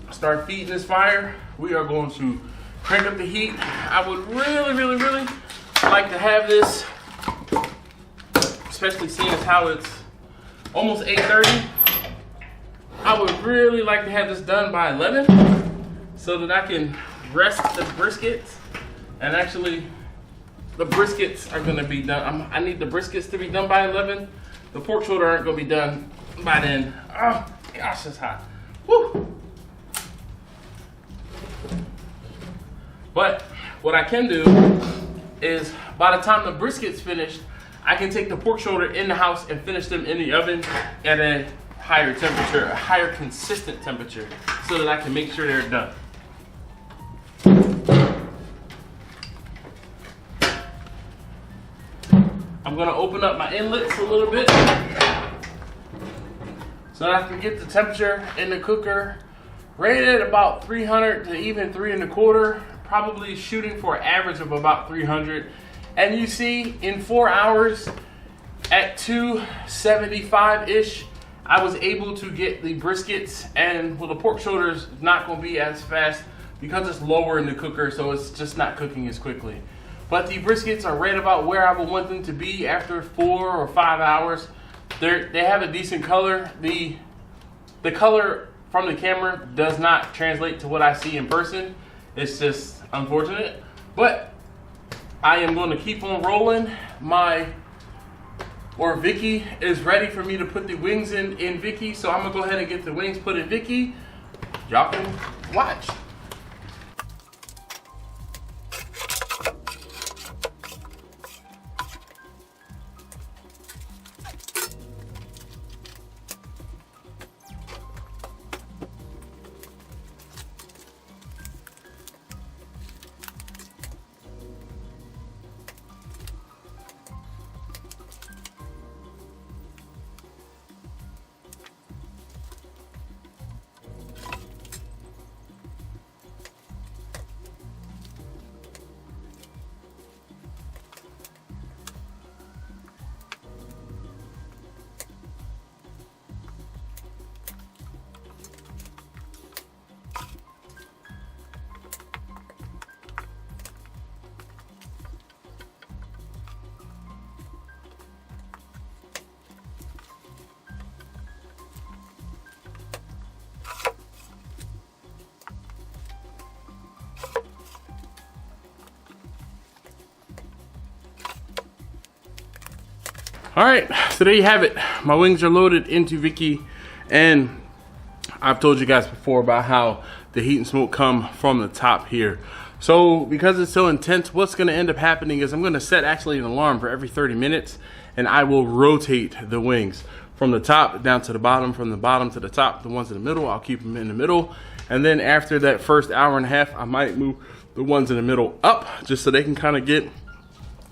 and start feeding this fire. We are going to crank up the heat. I would really like to have this, especially seeing as how it's almost 8:30. I would really like to have this done by 11 so that I can rest the briskets. And actually, the briskets are gonna be done. I need the briskets to be done by 11. The pork shoulder aren't gonna be done by then. Oh gosh, it's hot. Woo! But what I can do is, by the time the brisket's finished, I can take the pork shoulder in the house and finish them in the oven at a higher temperature, a higher consistent temperature, so that I can make sure they're done. I'm gonna open up my inlets a little bit so that I can get the temperature in the cooker rated about 300 to even 3 1/4, probably shooting for an average of about 300. And you see, in 4 hours at 275-ish, I was able to get the briskets, and well, the pork shoulders not gonna be as fast because it's lower in the cooker, so it's just not cooking as quickly. But the briskets are right about where I would want them to be after 4 or 5 hours. They have a decent color. The color from the camera does not translate to what I see in person. It's just unfortunate. But I am going to keep on rolling. Vicky is ready for me to put the wings in Vicky. So I'm going to go ahead and get the wings put in Vicky. Y'all can watch. All right, so there you have it. My wings are loaded into Vicky, and I've told you guys before about how the heat and smoke come from the top here. So because it's so intense, what's gonna end up happening is I'm gonna set actually an alarm for every 30 minutes, and I will rotate the wings from the top down to the bottom, from the bottom to the top. The ones in the middle, I'll keep them in the middle. And then after that first hour and a half, I might move the ones in the middle up just so they can kind of get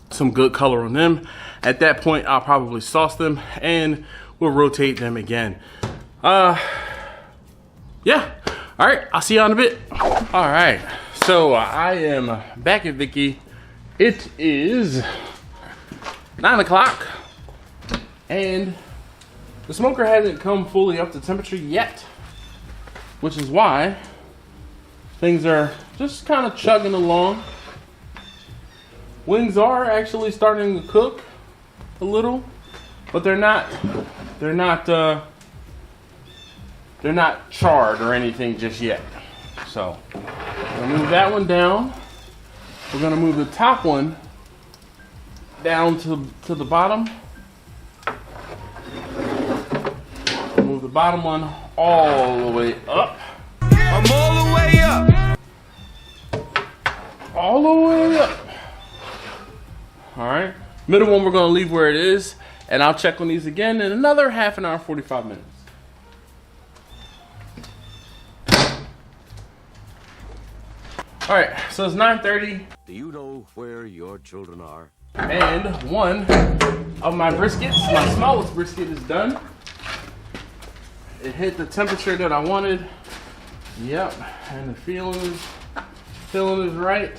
some good color on them. At that point, I'll probably sauce them and we'll rotate them again. Yeah. All right, I'll see you in a bit. All right, so I am back at Vicky. It is 9 o'clock and the smoker hasn't come fully up to temperature yet, which is why things are just kind of chugging along. wings are actually starting to cook a little, but they're not charred or anything just yet. So I'm gonna move that one down. We're gonna move the top one down to the bottom. Move the bottom one all the way up. I'm all the way up. All the way up. All right. Middle one we're gonna leave where it is, and I'll check on these again in another half an hour, 45 minutes. All right, so it's 9:30. Do you know where your children are? And one of my briskets, my smallest brisket, is done. It hit the temperature that I wanted. Yep, and the feeling is right.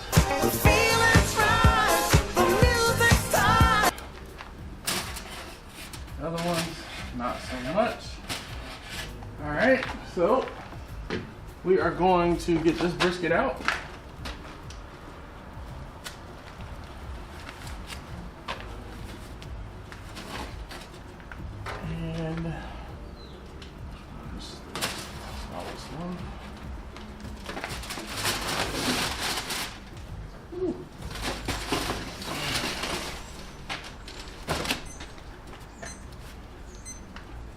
The other ones, not so much. All right, so we are going to get this brisket out. And smallest one.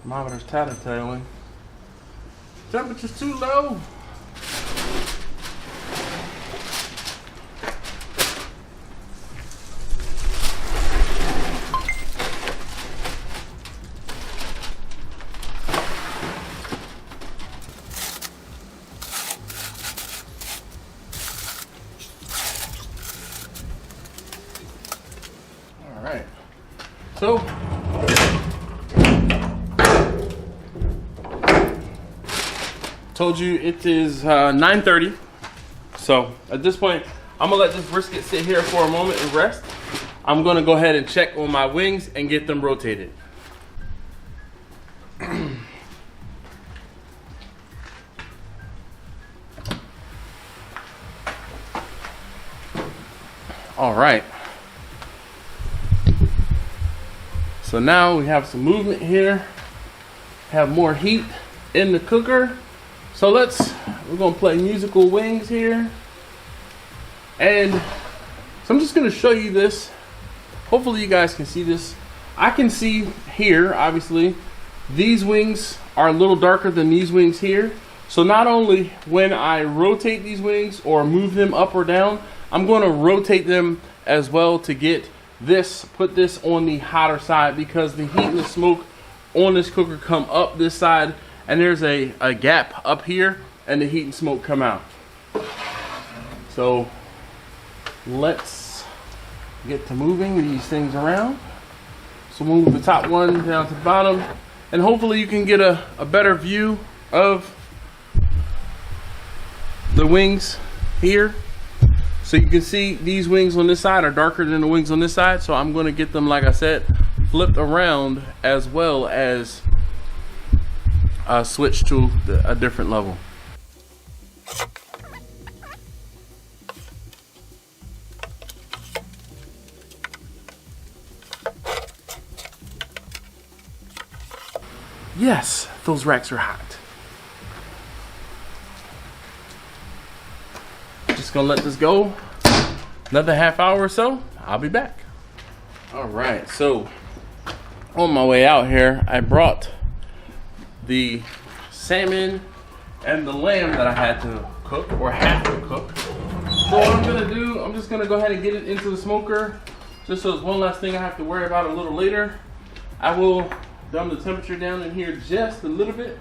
Thermometers tattletaling. Temperature's too low. All right. So told you it is 9:30. So at this point, I'm gonna let this brisket sit here for a moment and rest. I'm gonna go ahead and check on my wings and get them rotated. All right. So now we have some movement here, have more heat in the cooker. So we're gonna play musical wings here. And so I'm just gonna show you this. Hopefully you guys can see this. I can see here, obviously, these wings are a little darker than these wings here. So not only when I rotate these wings or move them up or down, I'm gonna rotate them as well to get this, put this on the hotter side, because the heat and the smoke on this cooker come up this side, and there's a gap up here, and the heat and smoke come out. So let's get to moving these things around. So move the top one down to the bottom, and hopefully you can get a better view of the wings here. So you can see these wings on this side are darker than the wings on this side. So I'm gonna get them, like I said, flipped around, as well as switch to a different level. Yes, those racks are hot. Just gonna let this go another half hour or so. I'll be back. All right, so on my way out here, I brought the salmon and the lamb that I had to cook, or have to cook. So what I'm gonna do, I'm just gonna go ahead and get it into the smoker, just so it's one last thing I have to worry about a little later. I will dumb the temperature down in here just a little bit,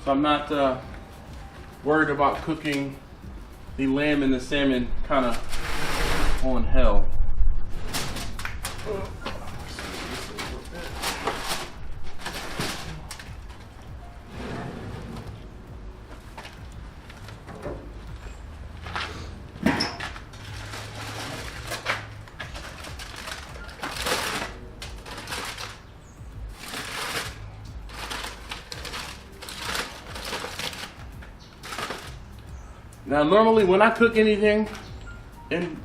so I'm not worried about cooking the lamb and the salmon kind of on hell. Now, normally when I cook anything,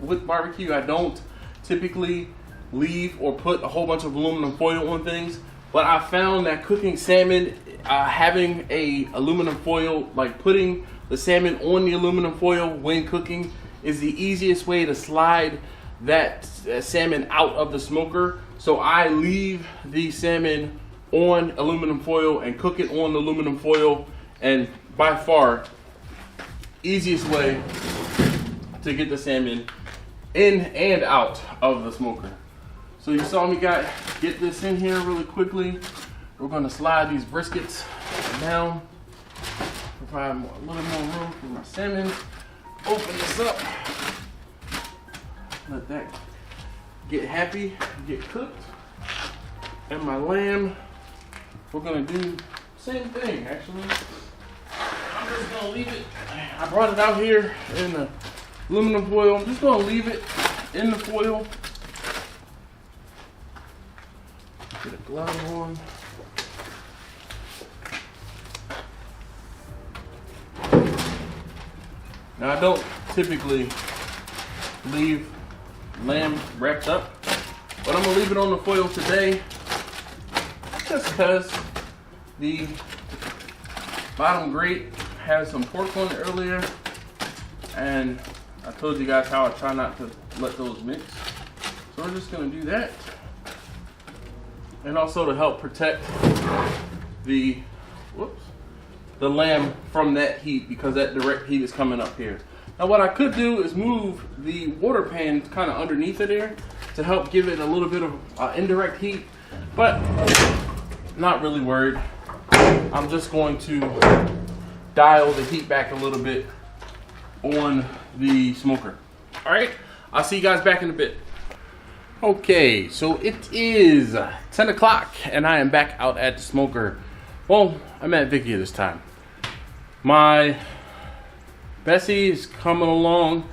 with barbecue, I don't typically leave or put a whole bunch of aluminum foil on things, but I found that cooking salmon, having a aluminum foil, like putting the salmon on the aluminum foil when cooking, is the easiest way to slide that salmon out of the smoker. So I leave the salmon on aluminum foil and cook it on aluminum foil, and by far easiest way to get the salmon in and out of the smoker. So you saw me get this in here really quickly. We're gonna slide these briskets down, provide a little more room for my salmon. Open this up, let that get happy, get cooked. And my lamb, we're gonna do same thing actually. I'm just gonna leave it. I brought it out here in the aluminum foil. I'm just gonna leave it in the foil. Get a glove on. Now I don't typically leave lamb wrapped up, but I'm gonna leave it on the foil today just because the bottom grate has some pork on it earlier, and I told you guys how I try not to let those mix. So we're just gonna do that. And also to help protect the lamb from that heat, because that direct heat is coming up here. Now what I could do is move the water pan kind of underneath it there to help give it a little bit of indirect heat, but not really worried. I'm just going to dial the heat back a little bit on the smoker. All right, I'll see you guys back in a bit. Okay, so it is 10 o'clock and I am back out at the smoker. Well, I'm at Vicky this time. My Bessie is coming along.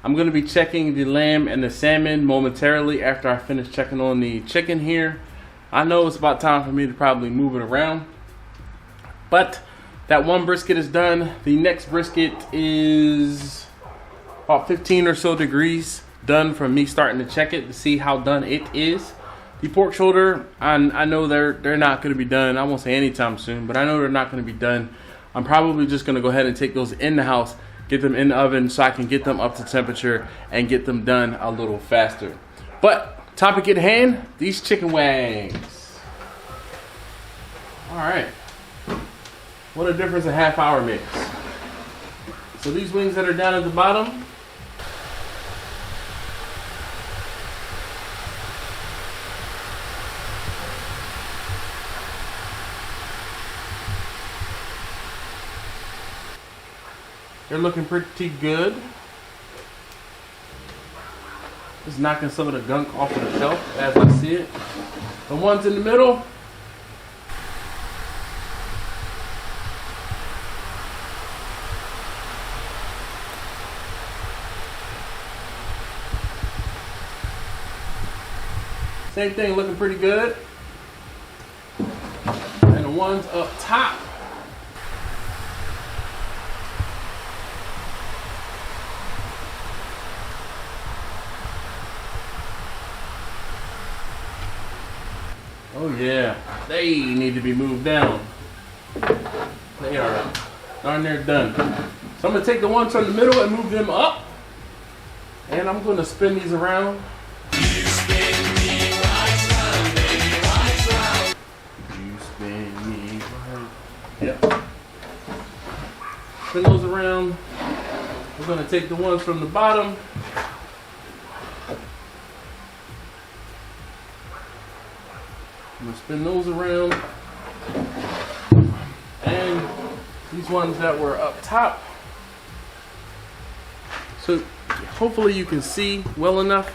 I'm gonna be checking the lamb and the salmon momentarily after I finish checking on the chicken here. I know it's about time for me to probably move it around, but that one brisket is done. The next brisket is about 15 or so degrees done from me starting to check it to see how done it is. The pork shoulder, I know they're not going to be done. I won't say anytime soon, but I know they're not going to be done. I'm probably just going to go ahead and take those in the house, get them in the oven so I can get them up to temperature and get them done a little faster. But topic at hand, these chicken wings. All right. What a difference a half hour makes. So these wings that are down at the bottom, they're looking pretty good. Just knocking some of the gunk off of the shelf as I see it. The ones in the middle, same thing, looking pretty good. And the ones up top, oh yeah, they need to be moved down. They are darn near done. So I'm gonna take the ones from the middle and move them up. And I'm gonna spin these around. You spin me right round, baby, right round. You spin me right. Yep. Spin those around. We're gonna take the ones from the bottom. I'm gonna spin those around, and these ones that were up top. So hopefully you can see well enough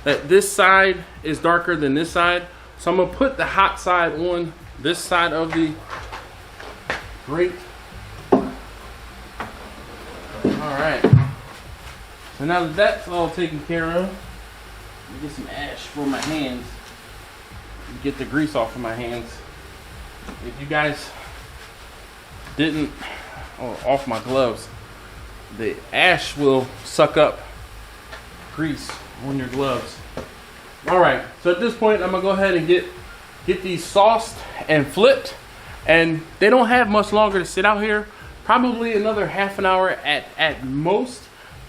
that this side is darker than this side. So I'm gonna put the hot side on this side of the grate. All right. So now that that's all taken care of, let me get some ash for my hands. Get the grease off of my hands. If you guys didn't, or off my gloves, the ash will suck up grease on your gloves. All right, so at this point, I'm gonna go ahead and get these sauced and flipped, and they don't have much longer to sit out here. Probably another half an hour at most.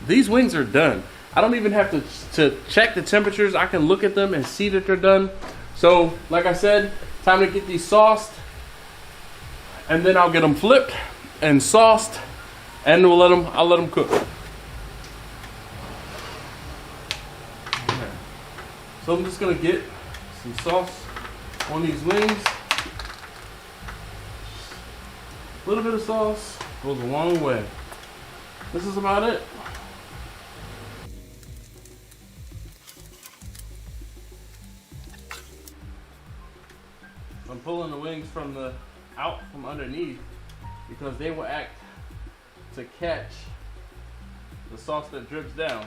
These wings are done. I don't even have to check the temperatures. I can look at them and see that they're done. So, like I said, time to get these sauced, and then I'll get them flipped and sauced, and I'll let them cook. Okay. So I'm just gonna get some sauce on these wings. A little bit of sauce goes a long way. This is about it. I'm pulling the wings out from underneath because they will act to catch the sauce that drips down.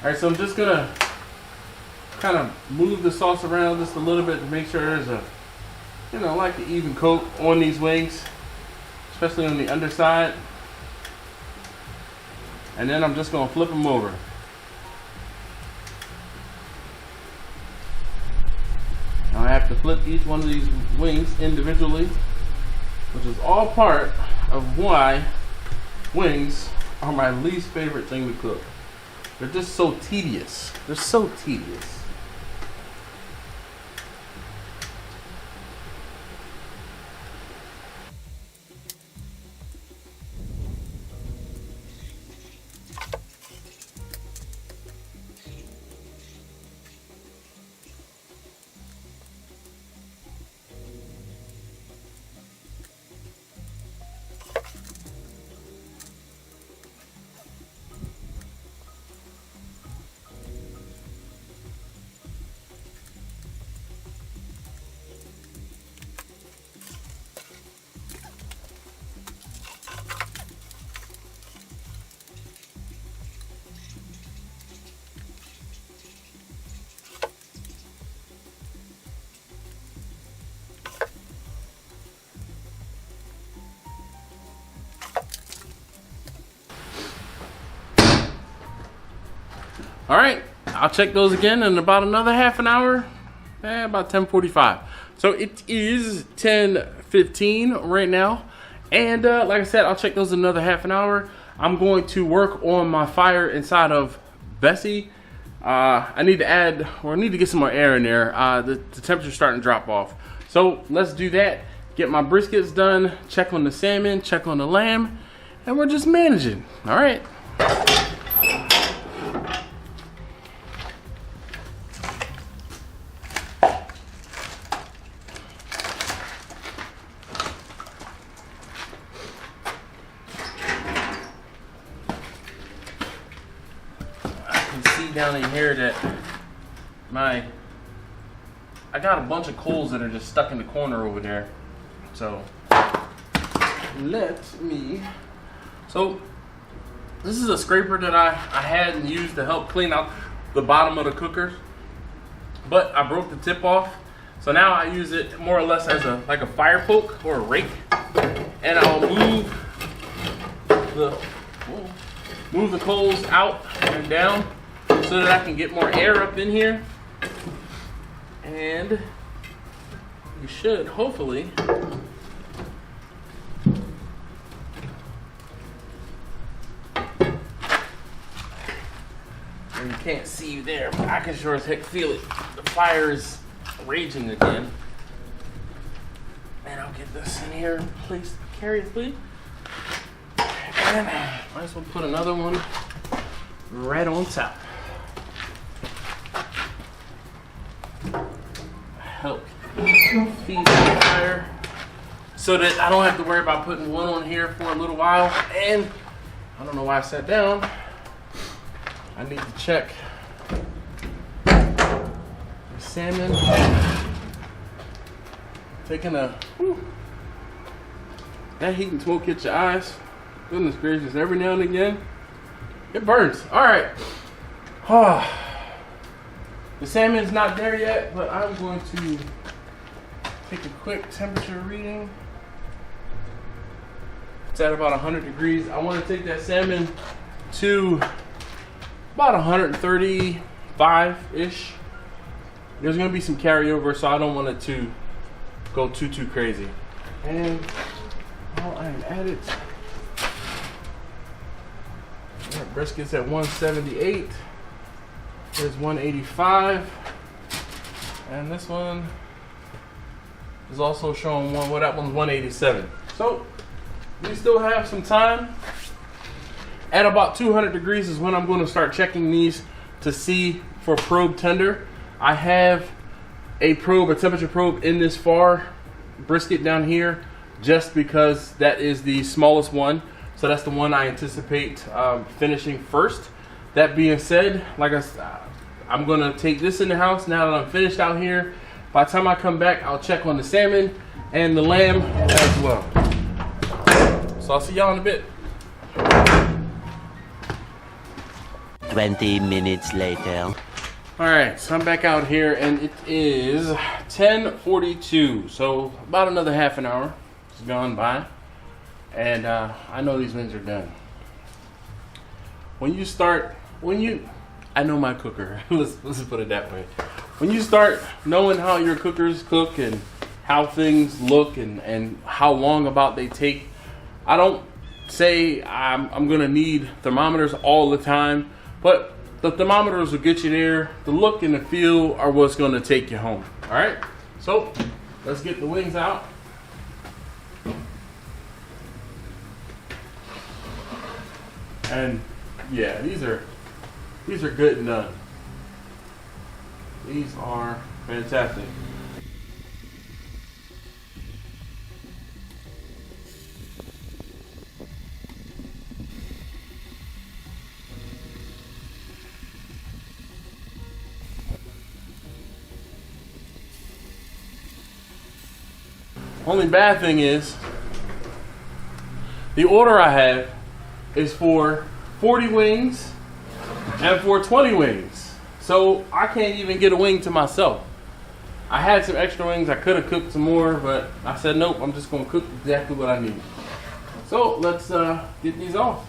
All right, so I'm just gonna kind of move the sauce around just a little bit to make sure there's a, like an even coat on these wings, especially on the underside. And then I'm just gonna flip them over. Now I have to flip each one of these wings individually, which is all part of why wings are my least favorite thing to cook. They're just so tedious. They're so tedious. All right, I'll check those again in about another half an hour, about 10:45. So it is 10:15 right now, and like I said, I'll check those in another half an hour. I'm going to work on my fire inside of Bessie. I need to get some more air in there. The temperature's starting to drop off. So let's do that. Get my briskets done, check on the salmon, check on the lamb, and we're just managing. All right. Down in here that I got a bunch of coals that are just stuck in the corner over there. So this is a scraper that I had and used to help clean out the bottom of the cooker, but I broke the tip off, so now I use it more or less as like a fire poke or a rake, and I'll move the coals out and down so that I can get more air up in here, and you should hopefully and you can't see you there, but I can sure as heck feel it. The fire is raging again, and I'll get this in here placed carefully, and I might as well put another one right on top. Help feed the fire so that I don't have to worry about putting one on here for a little while. And I don't know why I sat down. I need to check the salmon. Taking that heat and smoke hits your eyes. Goodness gracious, every now and again, it burns. All right. The salmon's not there yet, but I'm going to take a quick temperature reading. It's at about 100 degrees. I want to take that salmon to about 135-ish. There's going to be some carryover, so I don't want it to go too crazy. And while I'm at it, that brisket's at 178. There's 185. And this one is also showing well, that one's 187. So we still have some time. At about 200 degrees is when I'm going to start checking these to see for probe tender. I have a temperature probe in this far brisket down here, just because that is the smallest one. So that's the one I anticipate finishing first. That being said, I'm going to take this in the house now that I'm finished out here. By the time I come back, I'll check on the salmon and the lamb as well. So I'll see y'all in a bit. 20 minutes later. Alright, so I'm back out here and it is 10:42. So about another half an hour has gone by. And I know these wings are done. I know my cooker. let's put it that way. When you start knowing how your cookers cook and how things look and how long about they take, I don't say I'm gonna need thermometers all the time, but the thermometers will get you there. The look and the feel are what's gonna take you home. All right, so let's get the wings out. And yeah, these are good and done. These are fantastic. Only bad thing is the order I have is for 40 wings and for 20 wings. So I can't even get a wing to myself. I had some extra wings. I could have cooked some more, but I said, nope, I'm just going to cook exactly what I need. So let's get these off.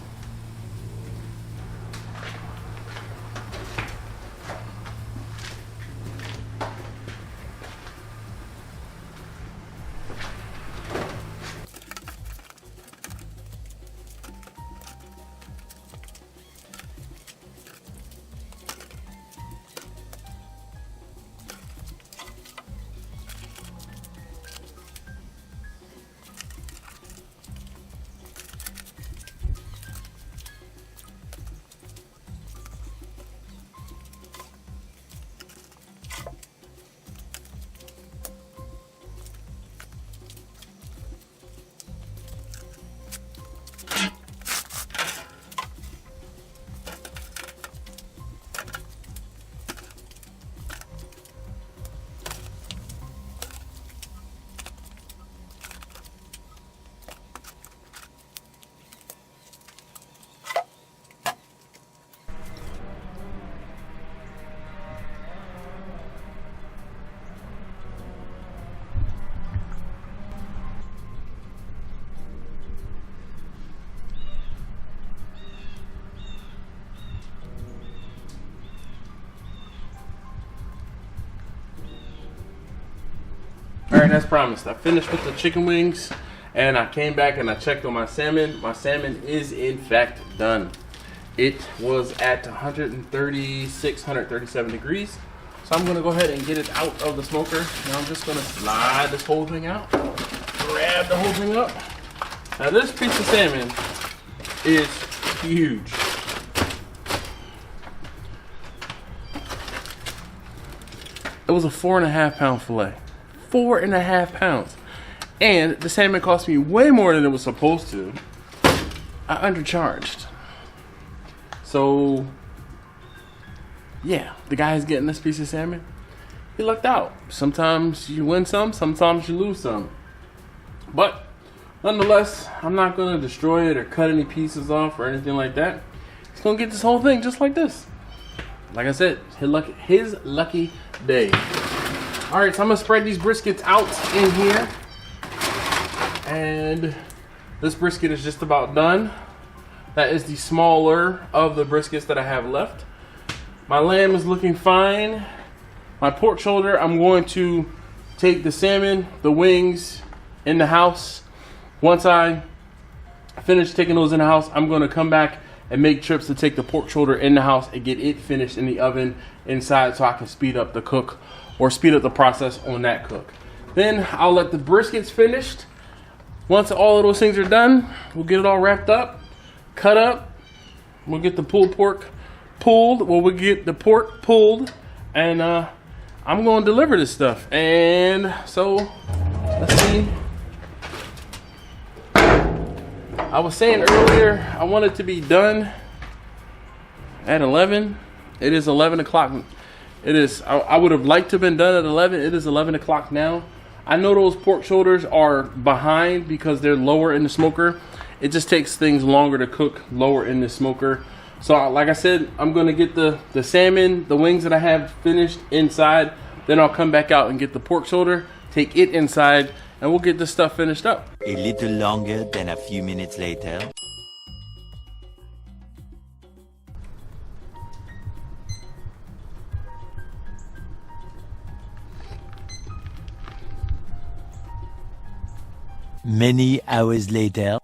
Alright, as promised, I finished with the chicken wings and I came back and I checked on my salmon. My salmon is in fact done. It was at 136, 137 degrees. So I'm gonna go ahead and get it out of the smoker. Now I'm just gonna slide this whole thing out, grab the whole thing up. Now this piece of salmon is huge. It was a 4.5 pound fillet. 4.5 pounds. And the salmon cost me way more than it was supposed to. I undercharged. So yeah, the guy is getting this piece of salmon. He lucked out. Sometimes you win some, sometimes you lose some. But Nonetheless, I'm not going to destroy it or cut any pieces off or anything like that. It's going to get this whole thing just like this. Like I said, his lucky day. Alright, so I'm going to spread these briskets out in here. And this brisket is just about done. That is the smaller of the briskets that I have left. My lamb is looking fine. My pork shoulder, I'm going to take the salmon, the wings in the house. Once I finish taking those in the house, I'm going to come back and make trips to take the pork shoulder in the house and get it finished in the oven inside so I can speed up the cook or speed up the process on that cook. Then I'll let the briskets finished. Once all of those things are done, we'll get it all wrapped up, cut up. We'll get the pulled pork pulled. Well, we'll get the pork pulled, and I'm going to deliver this stuff. And so, let's see. I was saying earlier, I want it to be done at 11. It is 11 o'clock. It is. I would have liked to have been done at 11. It is 11 o'clock now. I know those pork shoulders are behind because they're lower in the smoker. It just takes things longer to cook lower in the smoker. So like I said, I'm going to get the salmon, the wings that I have finished inside. Then I'll come back out and get the pork shoulder, take it inside, and we'll get this stuff finished up. A little longer than a few minutes later. Many hours later.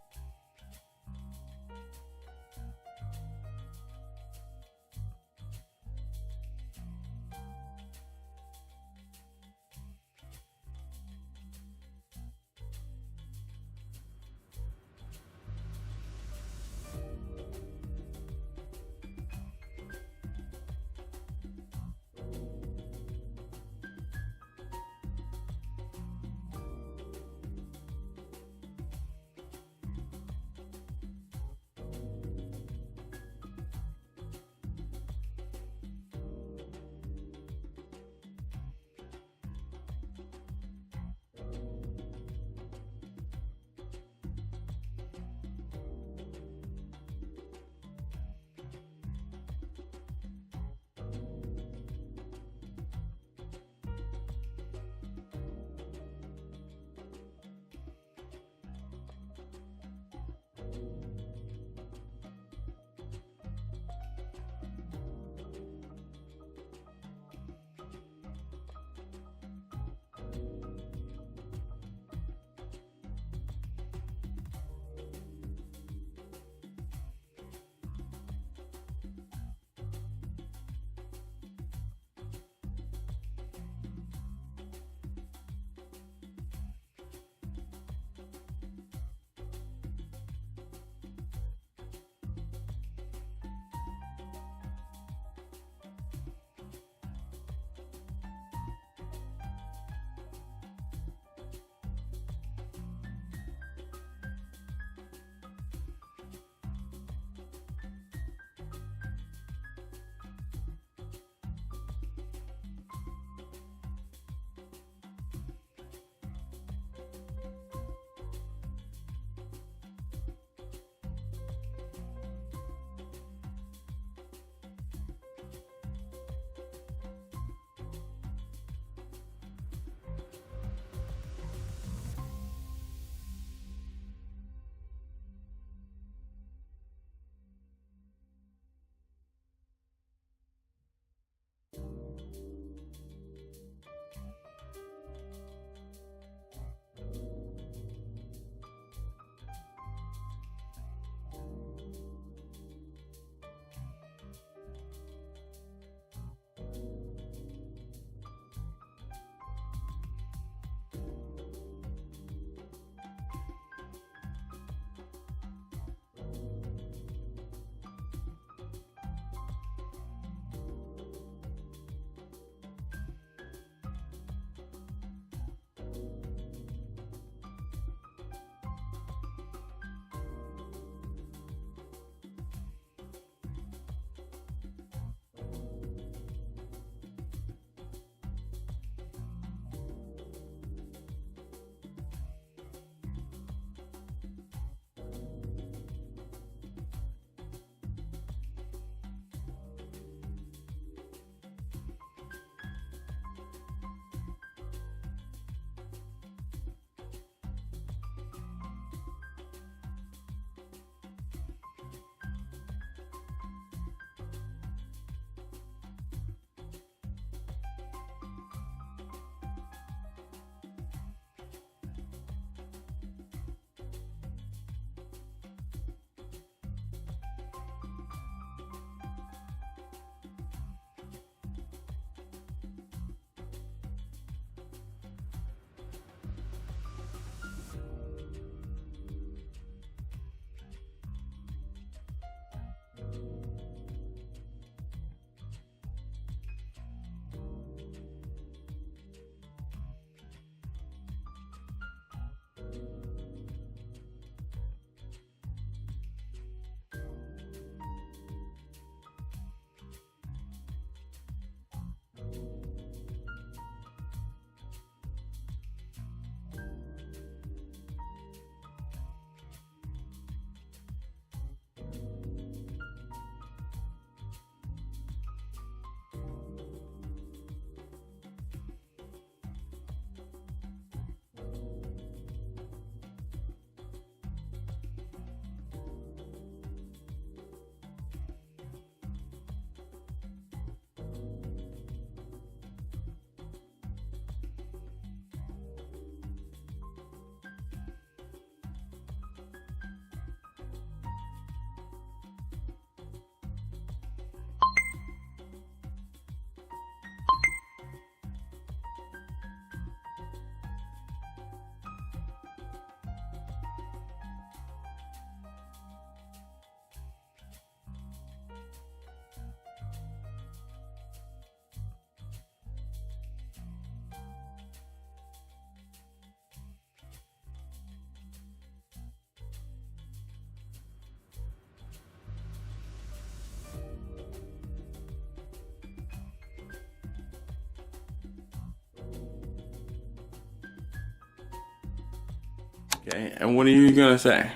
Okay, and what are you gonna say?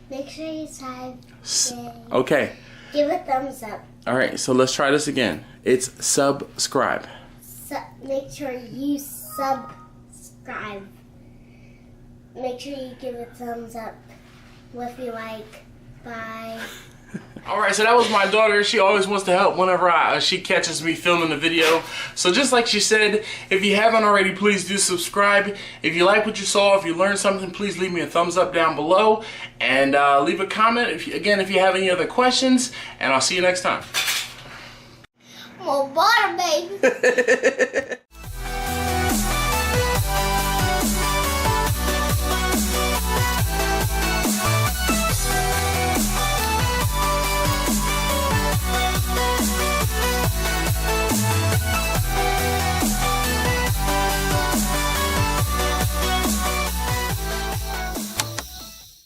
Make sure you subscribe. Okay. Give a thumbs up. All right, so let's try this again. It's subscribe. Make sure you subscribe. Make sure you give a thumbs up if you like. Bye. Alright, so that was my daughter. She always wants to help whenever she catches me filming the video. So just like she said, if you haven't already, please do subscribe. If you like what you saw, if you learned something, please leave me a thumbs up down below. And leave a comment, if you have any other questions. And I'll see you next time. More butter, baby.